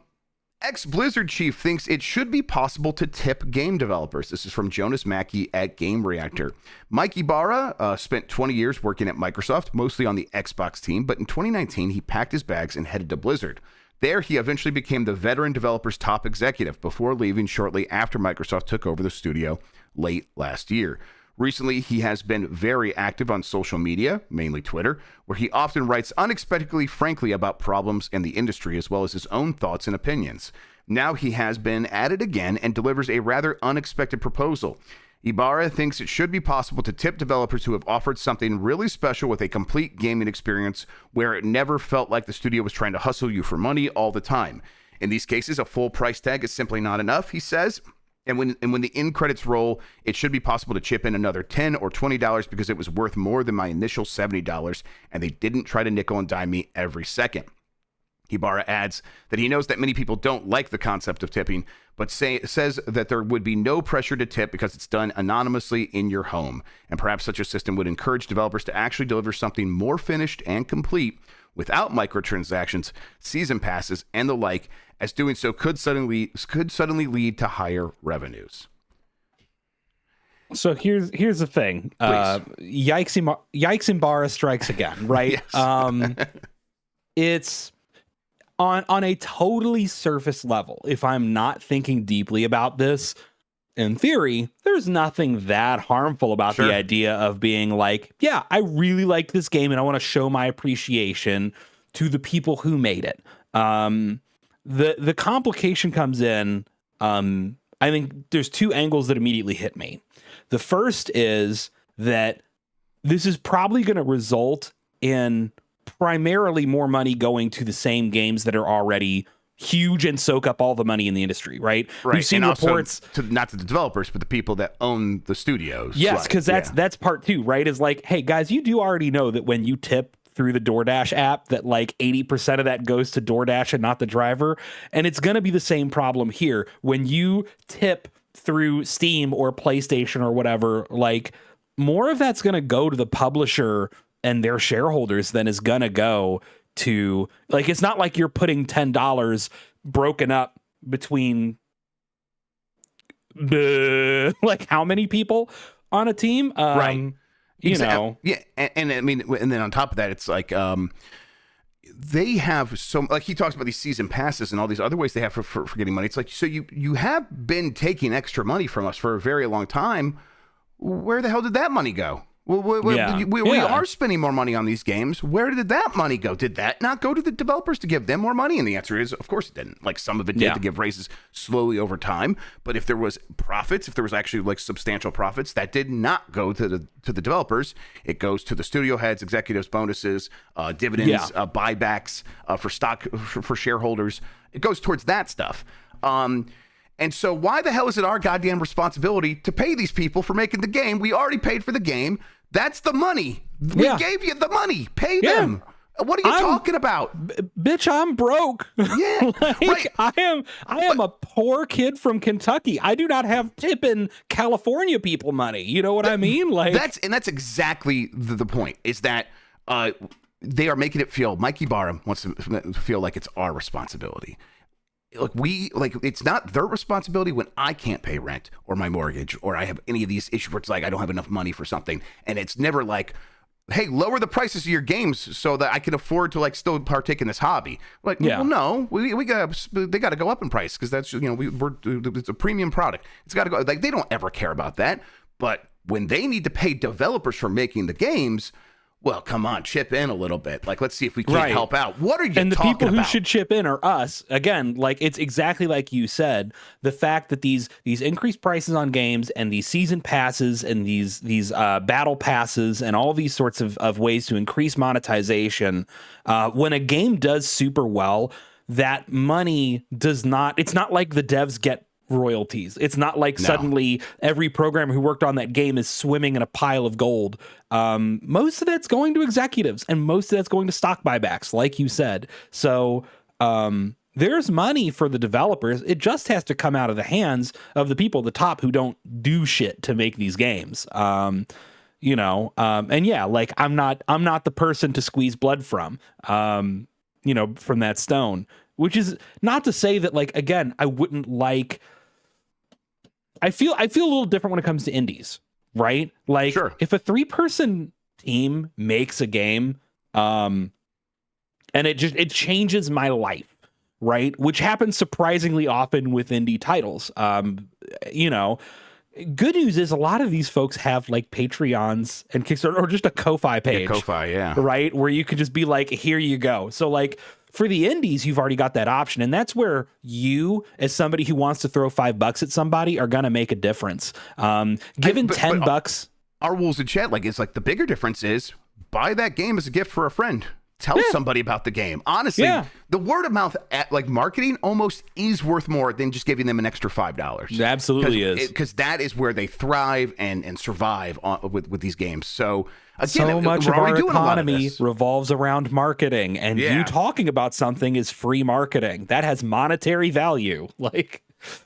Ex-Blizzard chief thinks it should be possible to tip game developers. This is from Jonas Mackey at Game Reactor. Mike Ibarra spent 20 years working at Microsoft, mostly on the Xbox team, but in 2019, he packed his bags and headed to Blizzard. There, he eventually became the veteran developer's top executive before leaving shortly after Microsoft took over the studio late last year. Recently, he has been very active on social media, mainly Twitter, where he often writes unexpectedly frankly about problems in the industry as well as his own thoughts and opinions. Now he has been at it again and delivers a rather unexpected proposal. Ibarra thinks it should be possible to tip developers who have offered something really special with a complete gaming experience where it never felt like the studio was trying to hustle you for money all the time. In these cases, a full price tag is simply not enough, he says. And when the end credits roll, it should be possible to chip in another $10 or $20 because it was worth more than my initial $70, and they didn't try to nickel and dime me every second. Ibarra adds that he knows that many people don't like the concept of tipping, but says that there would be no pressure to tip because it's done anonymously in your home. And perhaps such a system would encourage developers to actually deliver something more finished and complete without microtransactions, season passes, and the like, as doing so could suddenly lead to higher revenues. So here's the thing. Yikes Ibarra strikes again, right? Yes. It's on a totally surface level. If I'm not thinking deeply about this, in theory, there's nothing that harmful about the idea of being like, yeah, I really like this game and I want to show my appreciation to the people who made it. The complication comes in. I think there's two angles that immediately hit me. The first is that this is probably going to result in primarily more money going to the same games that are already huge and soak up all the money in the industry, right? We've seen and reports not to the developers, but the people that own the studios. Yes, because that's part two, right? Is like, hey guys, you do already know that when you tip through the DoorDash app, that like 80% of that goes to DoorDash and not the driver. And it's going to be the same problem here. When you tip through Steam or PlayStation or whatever, like more of that's going to go to the publisher and their shareholders than is going to go to, like, it's not like you're putting $10 broken up between like how many people on a team, right? You know, yeah, and I mean, and then on top of that, it's like they have so, like he talks about these season passes and all these other ways they have for getting money. It's like, so you have been taking extra money from us for a very long time. Where the hell did that money go? We are spending more money on these games. Where did that money go? Did that not go to the developers to give them more money? And the answer is, of course it didn't. Like some of it did to give raises slowly over time. But if there was profits, if there was actually like substantial profits, that did not go to the developers. It goes to the studio heads, executives, bonuses, dividends, buybacks for stock for shareholders. It goes towards that stuff. And so why the hell is it our goddamn responsibility to pay these people for making the game? We already paid for the game. That's the money. We gave you the money. Pay them. What are you talking about? Bitch, I'm broke. Yeah. Like, I am a poor kid from Kentucky. I do not have tipping California people money. You know what I mean? Like that's exactly the point, is that they are making it feel, Mike Ibarra wants to feel like it's our responsibility. Like it's not their responsibility when I can't pay rent or my mortgage or I have any of these issues where it's like I don't have enough money for something. And it's never like, hey, lower the prices of your games so that I can afford to like still partake in this hobby. Like, well, no, they got to go up in price because that's, you know, it's a premium product. It's got to go. Like, they don't ever care about that. But when they need to pay developers for making the games, well, come on, chip in a little bit. Like, let's see if we can't help out. What are you talking about? And the people who should chip in are us. Again, like, it's exactly like you said. The fact that these increased prices on games and these season passes and these battle passes and all these sorts of ways to increase monetization, when a game does super well, that money does not, it's not like the devs get royalties. It's not like suddenly every programmer who worked on that game is swimming in a pile of gold. Most of that's going to executives and most of that's going to stock buybacks, like you said. So there's money for the developers. It just has to come out of the hands of the people at the top who don't do shit to make these games. You know, and yeah, like I'm not the person to squeeze blood from, you know, from that stone, which is not to say that, like, again, I wouldn't like, I feel a little different when it comes to indies, right? Like, if a 3-person team makes a game, and it changes my life, right? Which happens surprisingly often with indie titles. You know, good news is a lot of these folks have like Patreons and Kickstarter or just a Ko-Fi page. Ko-Fi, yeah. Right? Where you could just be like, here you go. So like for the indies, you've already got that option. And that's where you, as somebody who wants to throw $5 at somebody, are going to make a difference. Given $10. Our rules in chat, like, it's like the bigger difference is buy that game as a gift for a friend. Tell somebody about the game. Honestly, the word of mouth at like marketing almost is worth more than just giving them an extra $5. It absolutely is. Because that is where they thrive and survive with these games. So again, so much of our economy of revolves around marketing, and you talking about something is free marketing. That has monetary value. Like,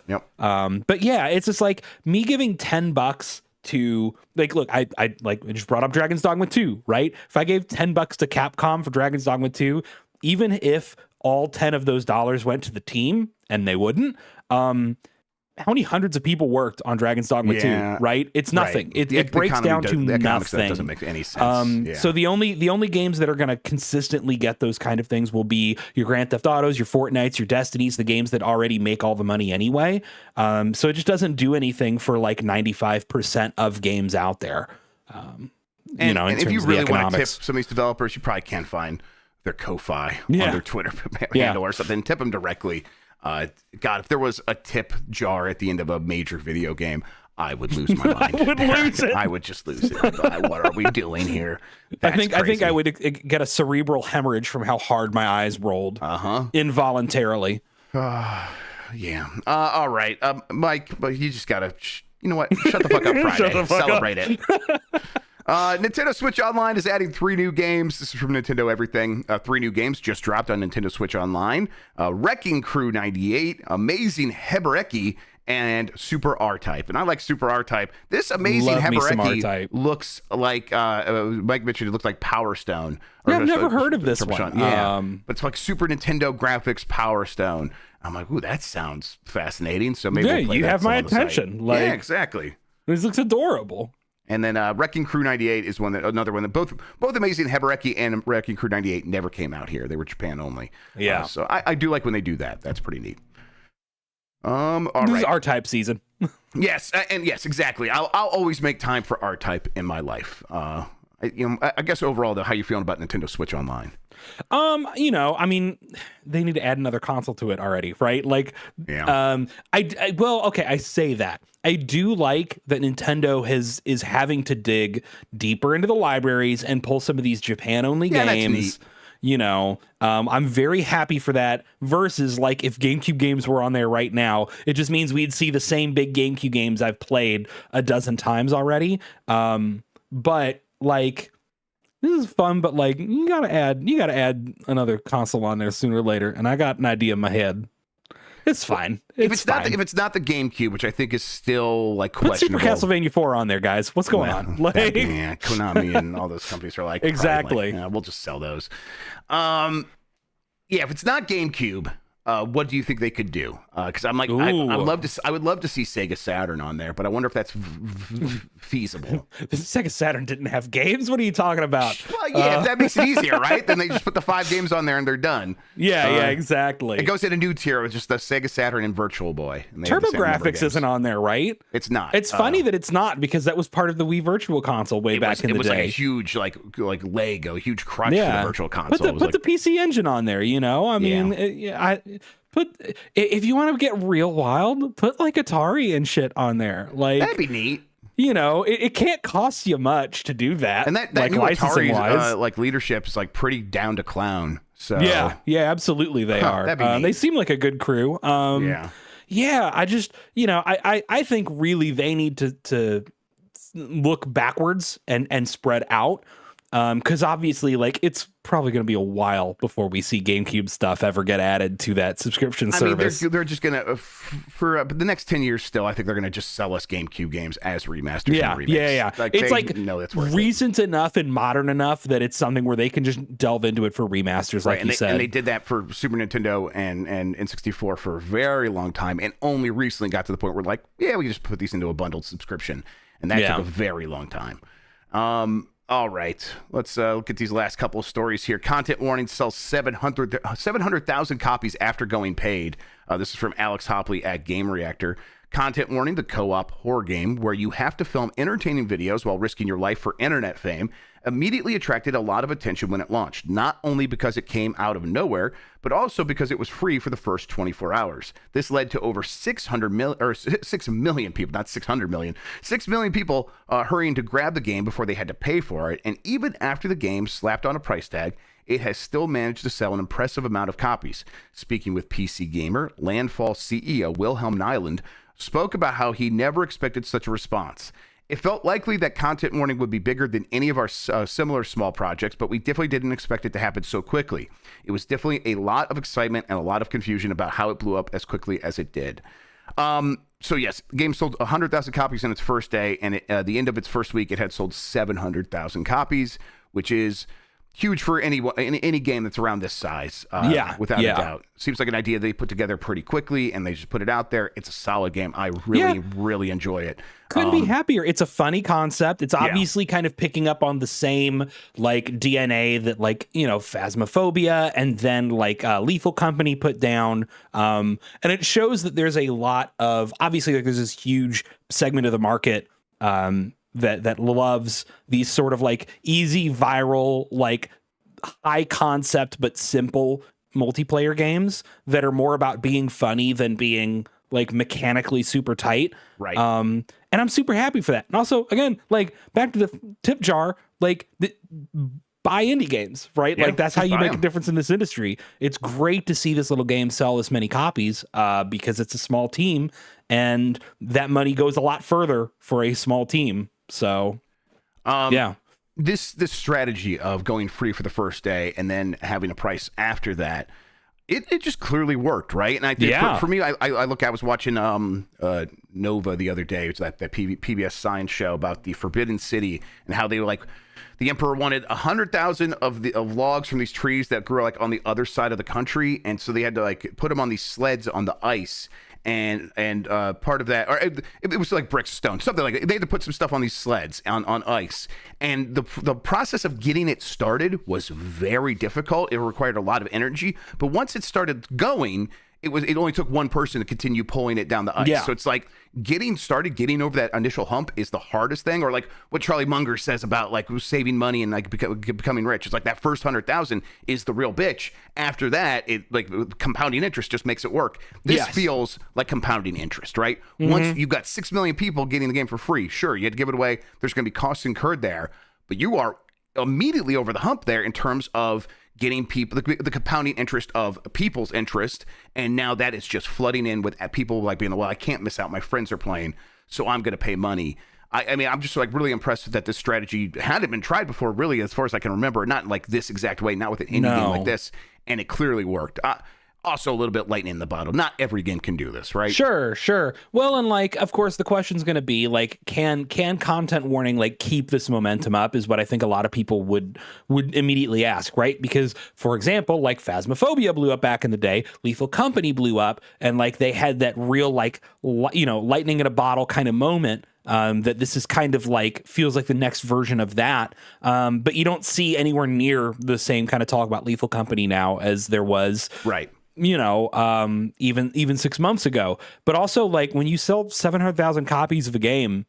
but yeah, it's just like me giving $10 to like, look, I just brought up Dragon's Dogma 2, right? If I gave $10 to Capcom for Dragon's Dogma 2, even if all 10 of those dollars went to the team, and they wouldn't, how many hundreds of people worked on Dragon's Dogma 2, right? It's nothing. Right. It breaks down to nothing. That doesn't make any sense. So the only games that are going to consistently get those kind of things will be your Grand Theft Autos, your Fortnites, your Destinies, the games that already make all the money anyway. So it just doesn't do anything for like 95% of games out there. And if you really want to tip some of these developers, you probably can find their Ko-Fi on their Twitter handle or something. Tip them directly. God, if there was a tip jar at the end of a major video game, I would lose my mind. I would lose it. I would just lose it. What are we doing here? That's I think I would get a cerebral hemorrhage from how hard my eyes rolled. Involuntarily. Yeah. All right, Mike. But you just gotta. You know what? Shut the fuck up, Friday. Celebrate it. Nintendo Switch Online is adding 3 new games. This is from Nintendo Everything. 3 new games just dropped on Nintendo Switch Online. Wrecking Crew 98, Amazing Hebereki, and Super R-Type. And I like Super R-Type. This Amazing Hebereki looks like, Mike mentioned it looks like Power Stone. Yeah, I've never heard of this one. Yeah, but it's like Super Nintendo graphics Power Stone. I'm like, ooh, that sounds fascinating. So maybe we'll play you have my attention. Like, yeah, exactly. This looks adorable. And then Wrecking Crew 98 is another one that both Amazing Hebereki and Wrecking Crew 98 never came out here. They were Japan only. Yeah. So I do like when they do that. That's pretty neat. All this right. is R-Type season. Yes, and yes, exactly. I'll always make time for R-Type in my life. I guess overall though, how you feeling about Nintendo Switch Online? I mean, they need to add another console to it already, right? Like, I say that. I do like that Nintendo is having to dig deeper into the libraries and pull some of these Japan-only games. I'm very happy for that versus like if GameCube games were on there right now, it just means we'd see the same big GameCube games I've played a dozen times already. But like, this is fun, but like you gotta add another console on there sooner or later, and I got an idea in my head. It's fine. If it's not the GameCube, which I think is still like questionable. Put Super Castlevania 4 on there, guys. What's going on? Like, Konami and all those companies are like, exactly. We'll just sell those. If it's not GameCube, what do you think they could do? Because I'm like, I would love to see Sega Saturn on there, but I wonder if that's feasible. Sega Saturn didn't have games. What are you talking about? Well, yeah, if that makes it easier, right? Then they just put the 5 games on there and they're done. Yeah, exactly. It goes in a new tier with just the Sega Saturn and Virtual Boy. And TurboGrafx isn't on there, right? It's not. It's funny that it's not because that was part of the Wii Virtual Console back in the day. It was like a huge, like Lego, huge crutch for the Virtual Console. Put the PC Engine on there. I mean, if you want to get real wild, put like Atari and shit on there. Like, that'd be neat. It can't cost you much to do that. And that like new licensing Atari like leadership is like pretty down to clown. So yeah, absolutely they are. That'd be neat. They seem like a good crew. I just I think really they need to look backwards and spread out. Because obviously, like, it's probably going to be a while before we see GameCube stuff ever get added to that subscription service. I mean, they're just going to, for the next 10 years still, I think they're going to just sell us GameCube games as remasters and remakes. Yeah. It's recent enough and modern enough that it's something where they can just delve into it for remasters, like you said. And they did that for Super Nintendo and N64 for a very long time, and only recently got to the point where, like, we can just put these into a bundled subscription. And that took a very long time. All right, let's look at these last couple of stories here. Content Warning sells 700,000 copies after going paid. This is from Alex Hopley at Game Reactor. Content Warning, the co-op horror game where you have to film entertaining videos while risking your life for internet fame, immediately attracted a lot of attention when it launched, not only because it came out of nowhere, but also because it was free for the first 24 hours. This led to over 6 million people, not 600 million, 6 million people hurrying to grab the game before they had to pay for it. And even after the game slapped on a price tag, it has still managed to sell an impressive amount of copies. Speaking with PC Gamer, Landfall CEO Wilhelm Nyland spoke about how he never expected such a response. It felt likely that Content Warning would be bigger than any of our similar small projects, but we definitely didn't expect it to happen so quickly. It was definitely a lot of excitement and a lot of confusion about how it blew up as quickly as it did. So yes, the game sold 100,000 copies in its first day, and at the end of its first week, it had sold 700,000 copies, which is huge for any game that's around this size. Without a doubt. Seems like an idea they put together pretty quickly, and they just put it out there. It's a solid game. I really enjoy it. Couldn't be happier. It's a funny concept. It's obviously kind of picking up on the same like DNA that like, you know, Phasmophobia and then like Lethal Company put down. And it shows that there's a lot of, obviously like there's this huge segment of the market that loves these sort of like easy viral, like high concept but simple multiplayer games that are more about being funny than being like mechanically super tight. Right. And I'm super happy for that. And also, again, like back to the tip jar, like buy indie games, right? Yeah, like that's how you make them. a difference in this industry. It's great to see this little game sell this many copies because it's a small team, and that money goes a lot further for a small team. So, this strategy of going free for the first day and then having a price after that, it just clearly worked, right? And I think for me, I was watching Nova the other day, which is that PBS science show about the Forbidden City and how they were like, the Emperor wanted 100,000 of logs from these trees that grew like on the other side of the country, and so they had to like put them on these sleds on the ice. And part of that, or it was like bricks, stone, something like that. They had to put some stuff on these sleds on ice. And the process of getting it started was very difficult. It required a lot of energy. But once it started going, it only took one person to continue pulling it down the ice. Yeah. So it's like getting over that initial hump is the hardest thing. Or like what Charlie Munger says about like saving money and like becoming rich. It's like that first 100,000 is the real bitch. After that, it like compounding interest just makes it work. This feels like compounding interest, right? Mm-hmm. Once you've got 6 million people getting the game for free, sure, you had to give it away. There's going to be costs incurred there, but you are immediately over the hump there in terms of getting people, the compounding interest of people's interest, and now that is just flooding in with people like being, well, I can't miss out. My friends are playing, so I'm going to pay money. I mean, I'm just like really impressed that this strategy hadn't been tried before, really, as far as I can remember. Not in like this exact way, not with an indie game like this, and it clearly worked. Also, a little bit lightning in the bottle. Not every game can do this, right? Sure. Well, and like, of course, the question's going to be like, can Content Warning like keep this momentum up? Is what I think a lot of people would immediately ask, right? Because, for example, like Phasmophobia blew up back in the day, Lethal Company blew up, and like they had that real like lightning in a bottle kind of moment. That this is kind of like feels like the next version of that, but you don't see anywhere near the same kind of talk about Lethal Company now as there was, right? Even 6 months ago. But also, like, when you sell 700,000 copies of a game,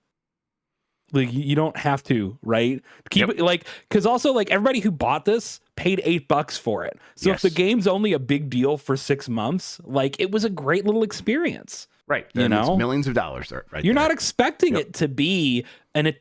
like, you don't have to, right? Keep it, like, because also, like, everybody who bought this paid $8 for it. So if the game's only a big deal for 6 months, like, it was a great little experience. Right. You know, it's millions of dollars there. Right. You're not expecting it to be an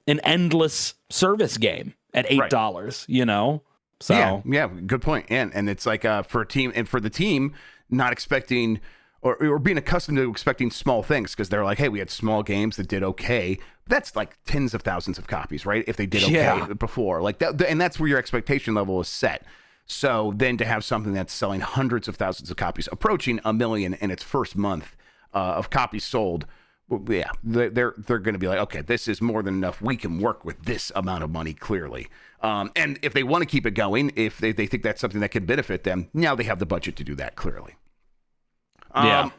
endless service game at $8, you know? So yeah, good point. And it's like for a team, and for the team not expecting or being accustomed to expecting small things, because they're like, hey, we had small games that did okay. That's like tens of thousands of copies, right? If they did okay before, like that, and that's where your expectation level is set. So then to have something that's selling hundreds of thousands of copies, approaching 1 million in its first month of copies sold, well, yeah, they're going to be like, okay, this is more than enough. We can work with this amount of money, clearly. And if they want to keep it going, if they think that's something that could benefit them, now they have the budget to do that, clearly. All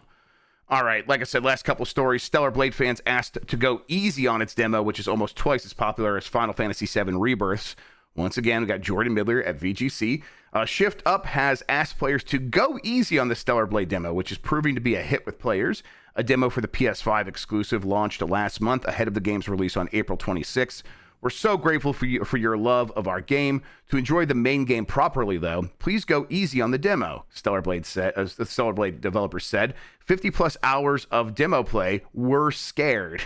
right, like I said, last couple of stories. Stellar Blade fans asked to go easy on its demo, which is almost twice as popular as Final Fantasy VII Rebirths. Once again, we got Jordan Midler at VGC. Shift Up has asked players to go easy on the Stellar Blade demo, which is proving to be a hit with players. A demo for the PS5 exclusive launched last month ahead of the game's release on April 26th. We're so grateful for your love of our game. To enjoy the main game properly, though, please go easy on the demo, Stellar Blade said, as the Stellar Blade developer said. 50-plus hours of demo play were scared.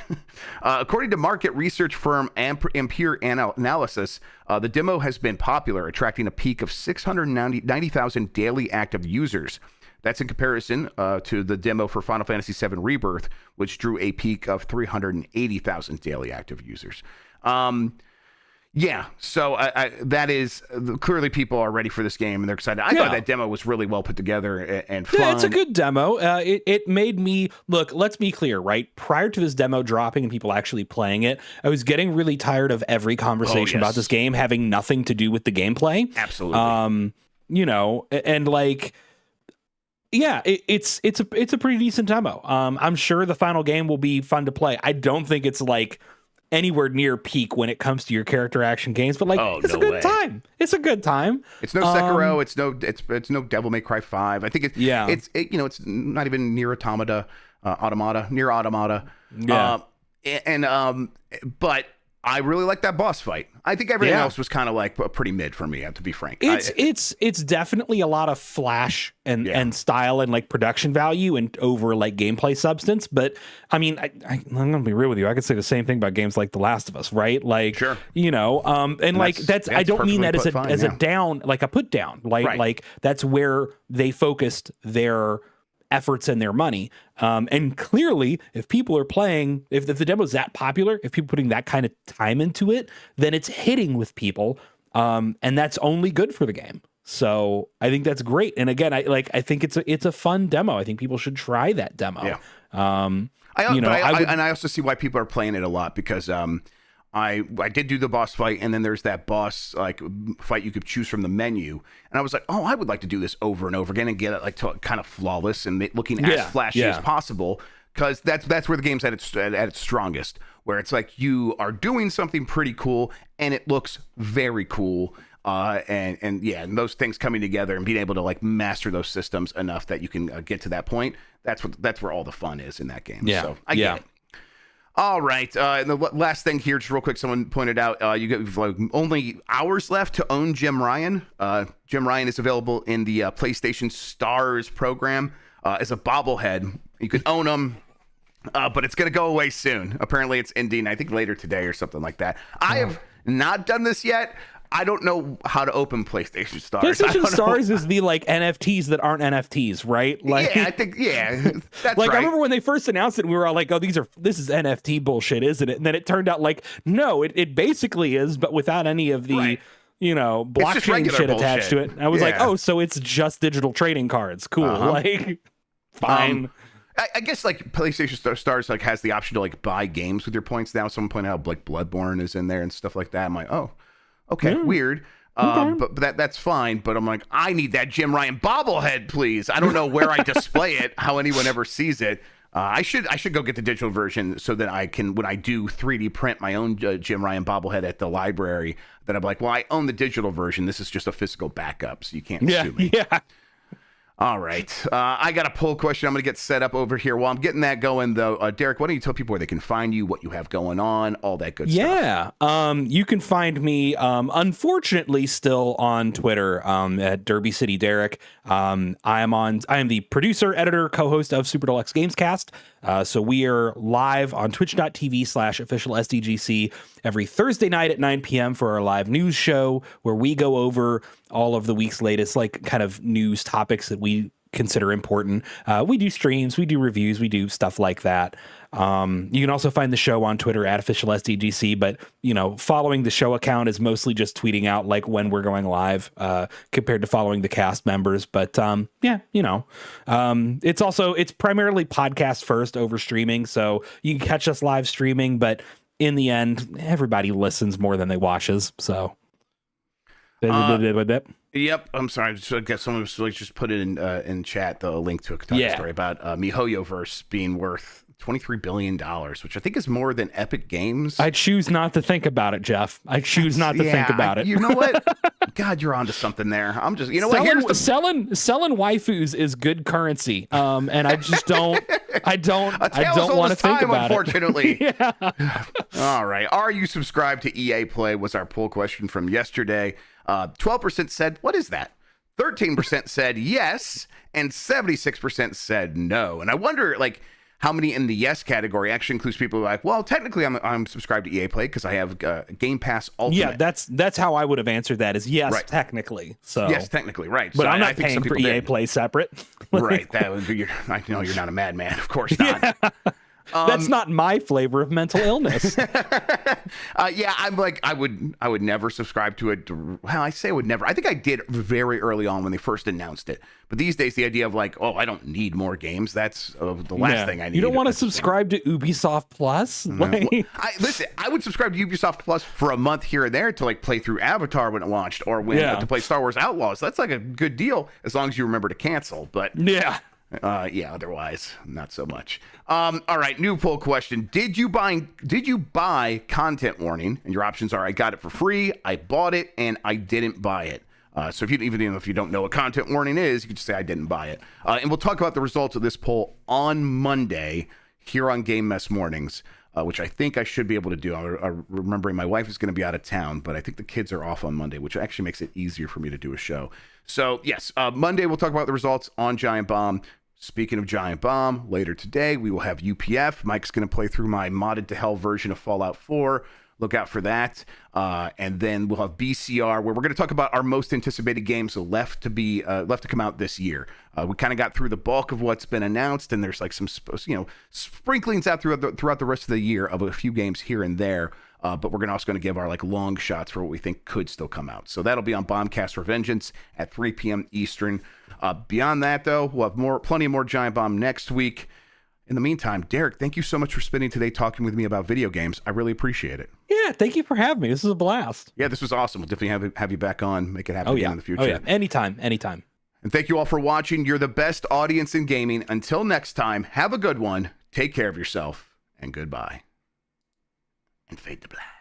According to market research firm Ampere Analysis, the demo has been popular, attracting a peak of 690,000 daily active users. That's in comparison to the demo for Final Fantasy VII Rebirth, which drew a peak of 380,000 daily active users. So that is clearly people are ready for this game and they're excited. I thought that demo was really well put together and fun. Yeah, it's a good demo. It made me look. Let's be clear, right? Prior to this demo dropping and people actually playing it, I was getting really tired of every conversation about this game having nothing to do with the gameplay. Absolutely. And like. Yeah, it's a pretty decent demo. I'm sure the final game will be fun to play. I don't think it's like anywhere near peak when it comes to your character action games, but like it's a good time. It's a good time. It's no Sekiro. It's no Devil May Cry 5. I think it's not even Nier Automata. Yeah. But I really like that boss fight. I think everything else was kind of like pretty mid for me, to be frank. It's definitely a lot of flash and style and like production value and over like gameplay substance. But I mean, I'm gonna be real with you. I could say the same thing about games like The Last of Us, right? Like, sure. And like that's I don't mean that as a down, like a put down, like that's where they focused their efforts and their money. And clearly, if people are playing, if the demo's that popular, if people are putting that kind of time into it, then it's hitting with people. And that's only good for the game. So I think that's great. And again, I think it's a fun demo. I think people should try that demo. Yeah. I also see why people are playing it a lot because I did do the boss fight, and then there's that boss like fight you could choose from the menu, and I was like, oh, I would like to do this over and over again and get it like to kind of flawless and looking as flashy as possible, because that's where the game's at its strongest, where it's like you are doing something pretty cool and it looks very cool, and those things coming together and being able to like master those systems enough that you can get to that point. That's where all the fun is in that game. Yeah, so I get it. All right. And the last thing here, just real quick, someone pointed out you get like only hours left to own Jim Ryan. Jim Ryan is available in the PlayStation Stars program as a bobblehead. You can own him, but it's going to go away soon. Apparently, it's ending, I think, later today or something like that. I have not done this yet. I don't know how to open PlayStation Stars. PlayStation Stars is the like NFTs that aren't NFTs, right? Like, I think, that's like right. I remember when they first announced it, we were all like, "Oh, this is NFT bullshit, isn't it?" And then it turned out like, no, it basically is, but without any of the blockchain shit attached to it. And I was like, oh, so it's just digital trading cards. Cool, like fine. I guess like PlayStation Stars like has the option to like buy games with your points now. Someone pointed out like Bloodborne is in there and stuff like that. I'm like, oh. Okay, weird. But that's fine. But I'm like, I need that Jim Ryan bobblehead, please. I don't know where I display it, how anyone ever sees it. I should go get the digital version so that I can, when I do 3D print my own Jim Ryan bobblehead at the library, that I'm like, well, I own the digital version. This is just a physical backup, so you can't sue me. Yeah. All right. I got a poll question I'm going to get set up over here. While I'm getting that going, though, Derek, why don't you tell people where they can find you, what you have going on, all that good stuff? Yeah. You can find me, unfortunately, still on Twitter at Derby City Derek. I am the producer, editor, co-host of Super Deluxe Gamescast. So we are live on twitch.tv/official SDGC every Thursday night at 9 p.m. for our live news show, where we go over all of the week's latest, like kind of news topics that we consider important. We do streams, we do reviews, we do stuff like that. You can also find the show on Twitter at official SDGC, but following the show account is mostly just tweeting out like when we're going live, compared to following the cast members. But it's primarily podcast first over streaming. So you can catch us live streaming, but in the end, everybody listens more than they watches. So Yep, I'm sorry. I guess someone just put it in chat, the link to a story about MiHoYoverse being worth $23 billion, which I think is more than Epic Games. I choose not to think about it, Jeff. I choose not to think about it. You know what? God, you're onto something there. I'm just, you know what? Selling waifus is good currency. And I just don't want to think about unfortunately. it. Yeah. All right. Are you subscribed to EA Play was our poll question from yesterday. 12% said, what is that? 13% said yes, and 76% said no. And I wonder, like, how many in the yes category actually includes people who are like, well, technically I'm subscribed to EA Play because I have Game Pass Ultimate. Yeah, that's how I would have answered that, is yes, right. Technically. So yes, technically, right. But so I'm not paying for EA Play separate. Right. That would be I know you're not a madman, of course not. Yeah. That's not my flavor of mental illness. Yeah, I'm like, I would never subscribe to it. Well, I say I would never. I think I did very early on when they first announced it. But these days, the idea of like, oh, I don't need more games. That's the last thing I need. You don't want to subscribe to Ubisoft Plus? Listen, I would subscribe to Ubisoft Plus for a month here and there to like play through Avatar when it launched, or when to play Star Wars Outlaws. That's like a good deal as long as you remember to cancel. But yeah. Otherwise, not so much. All right, new poll question. Did you buy content warning? And your options are: I got it for free, I bought it, and I didn't buy it. So even if you don't know what content warning is, you can just say I didn't buy it. And we'll talk about the results of this poll on Monday here on Game Mess Mornings, which I think I should be able to do. I'm remembering my wife is going to be out of town, but I think the kids are off on Monday, which actually makes it easier for me to do a show. So yes, Monday we'll talk about the results on Giant Bomb. Speaking of Giant Bomb, later today we will have UPF. Mike's going to play through my modded to hell version of Fallout 4. Look out for that. And then we'll have BCR, where we're going to talk about our most anticipated games left to come out this year. We kind of got through the bulk of what's been announced, and there's like some sprinklings out throughout the rest of the year of a few games here and there. But we're also going to give our like long shots for what we think could still come out. So that'll be on Bombcast Revengeance at 3 p.m. Eastern. Beyond that, though, we'll have plenty more Giant Bomb next week. In the meantime, Derek, thank you so much for spending today talking with me about video games. I really appreciate it. Yeah, thank you for having me. This is a blast. Yeah, this was awesome. We'll definitely have you back on. Make it happen again in the future. Oh, yeah. Anytime. And thank you all for watching. You're the best audience in gaming. Until next time, have a good one. Take care of yourself, and goodbye. And fade to black.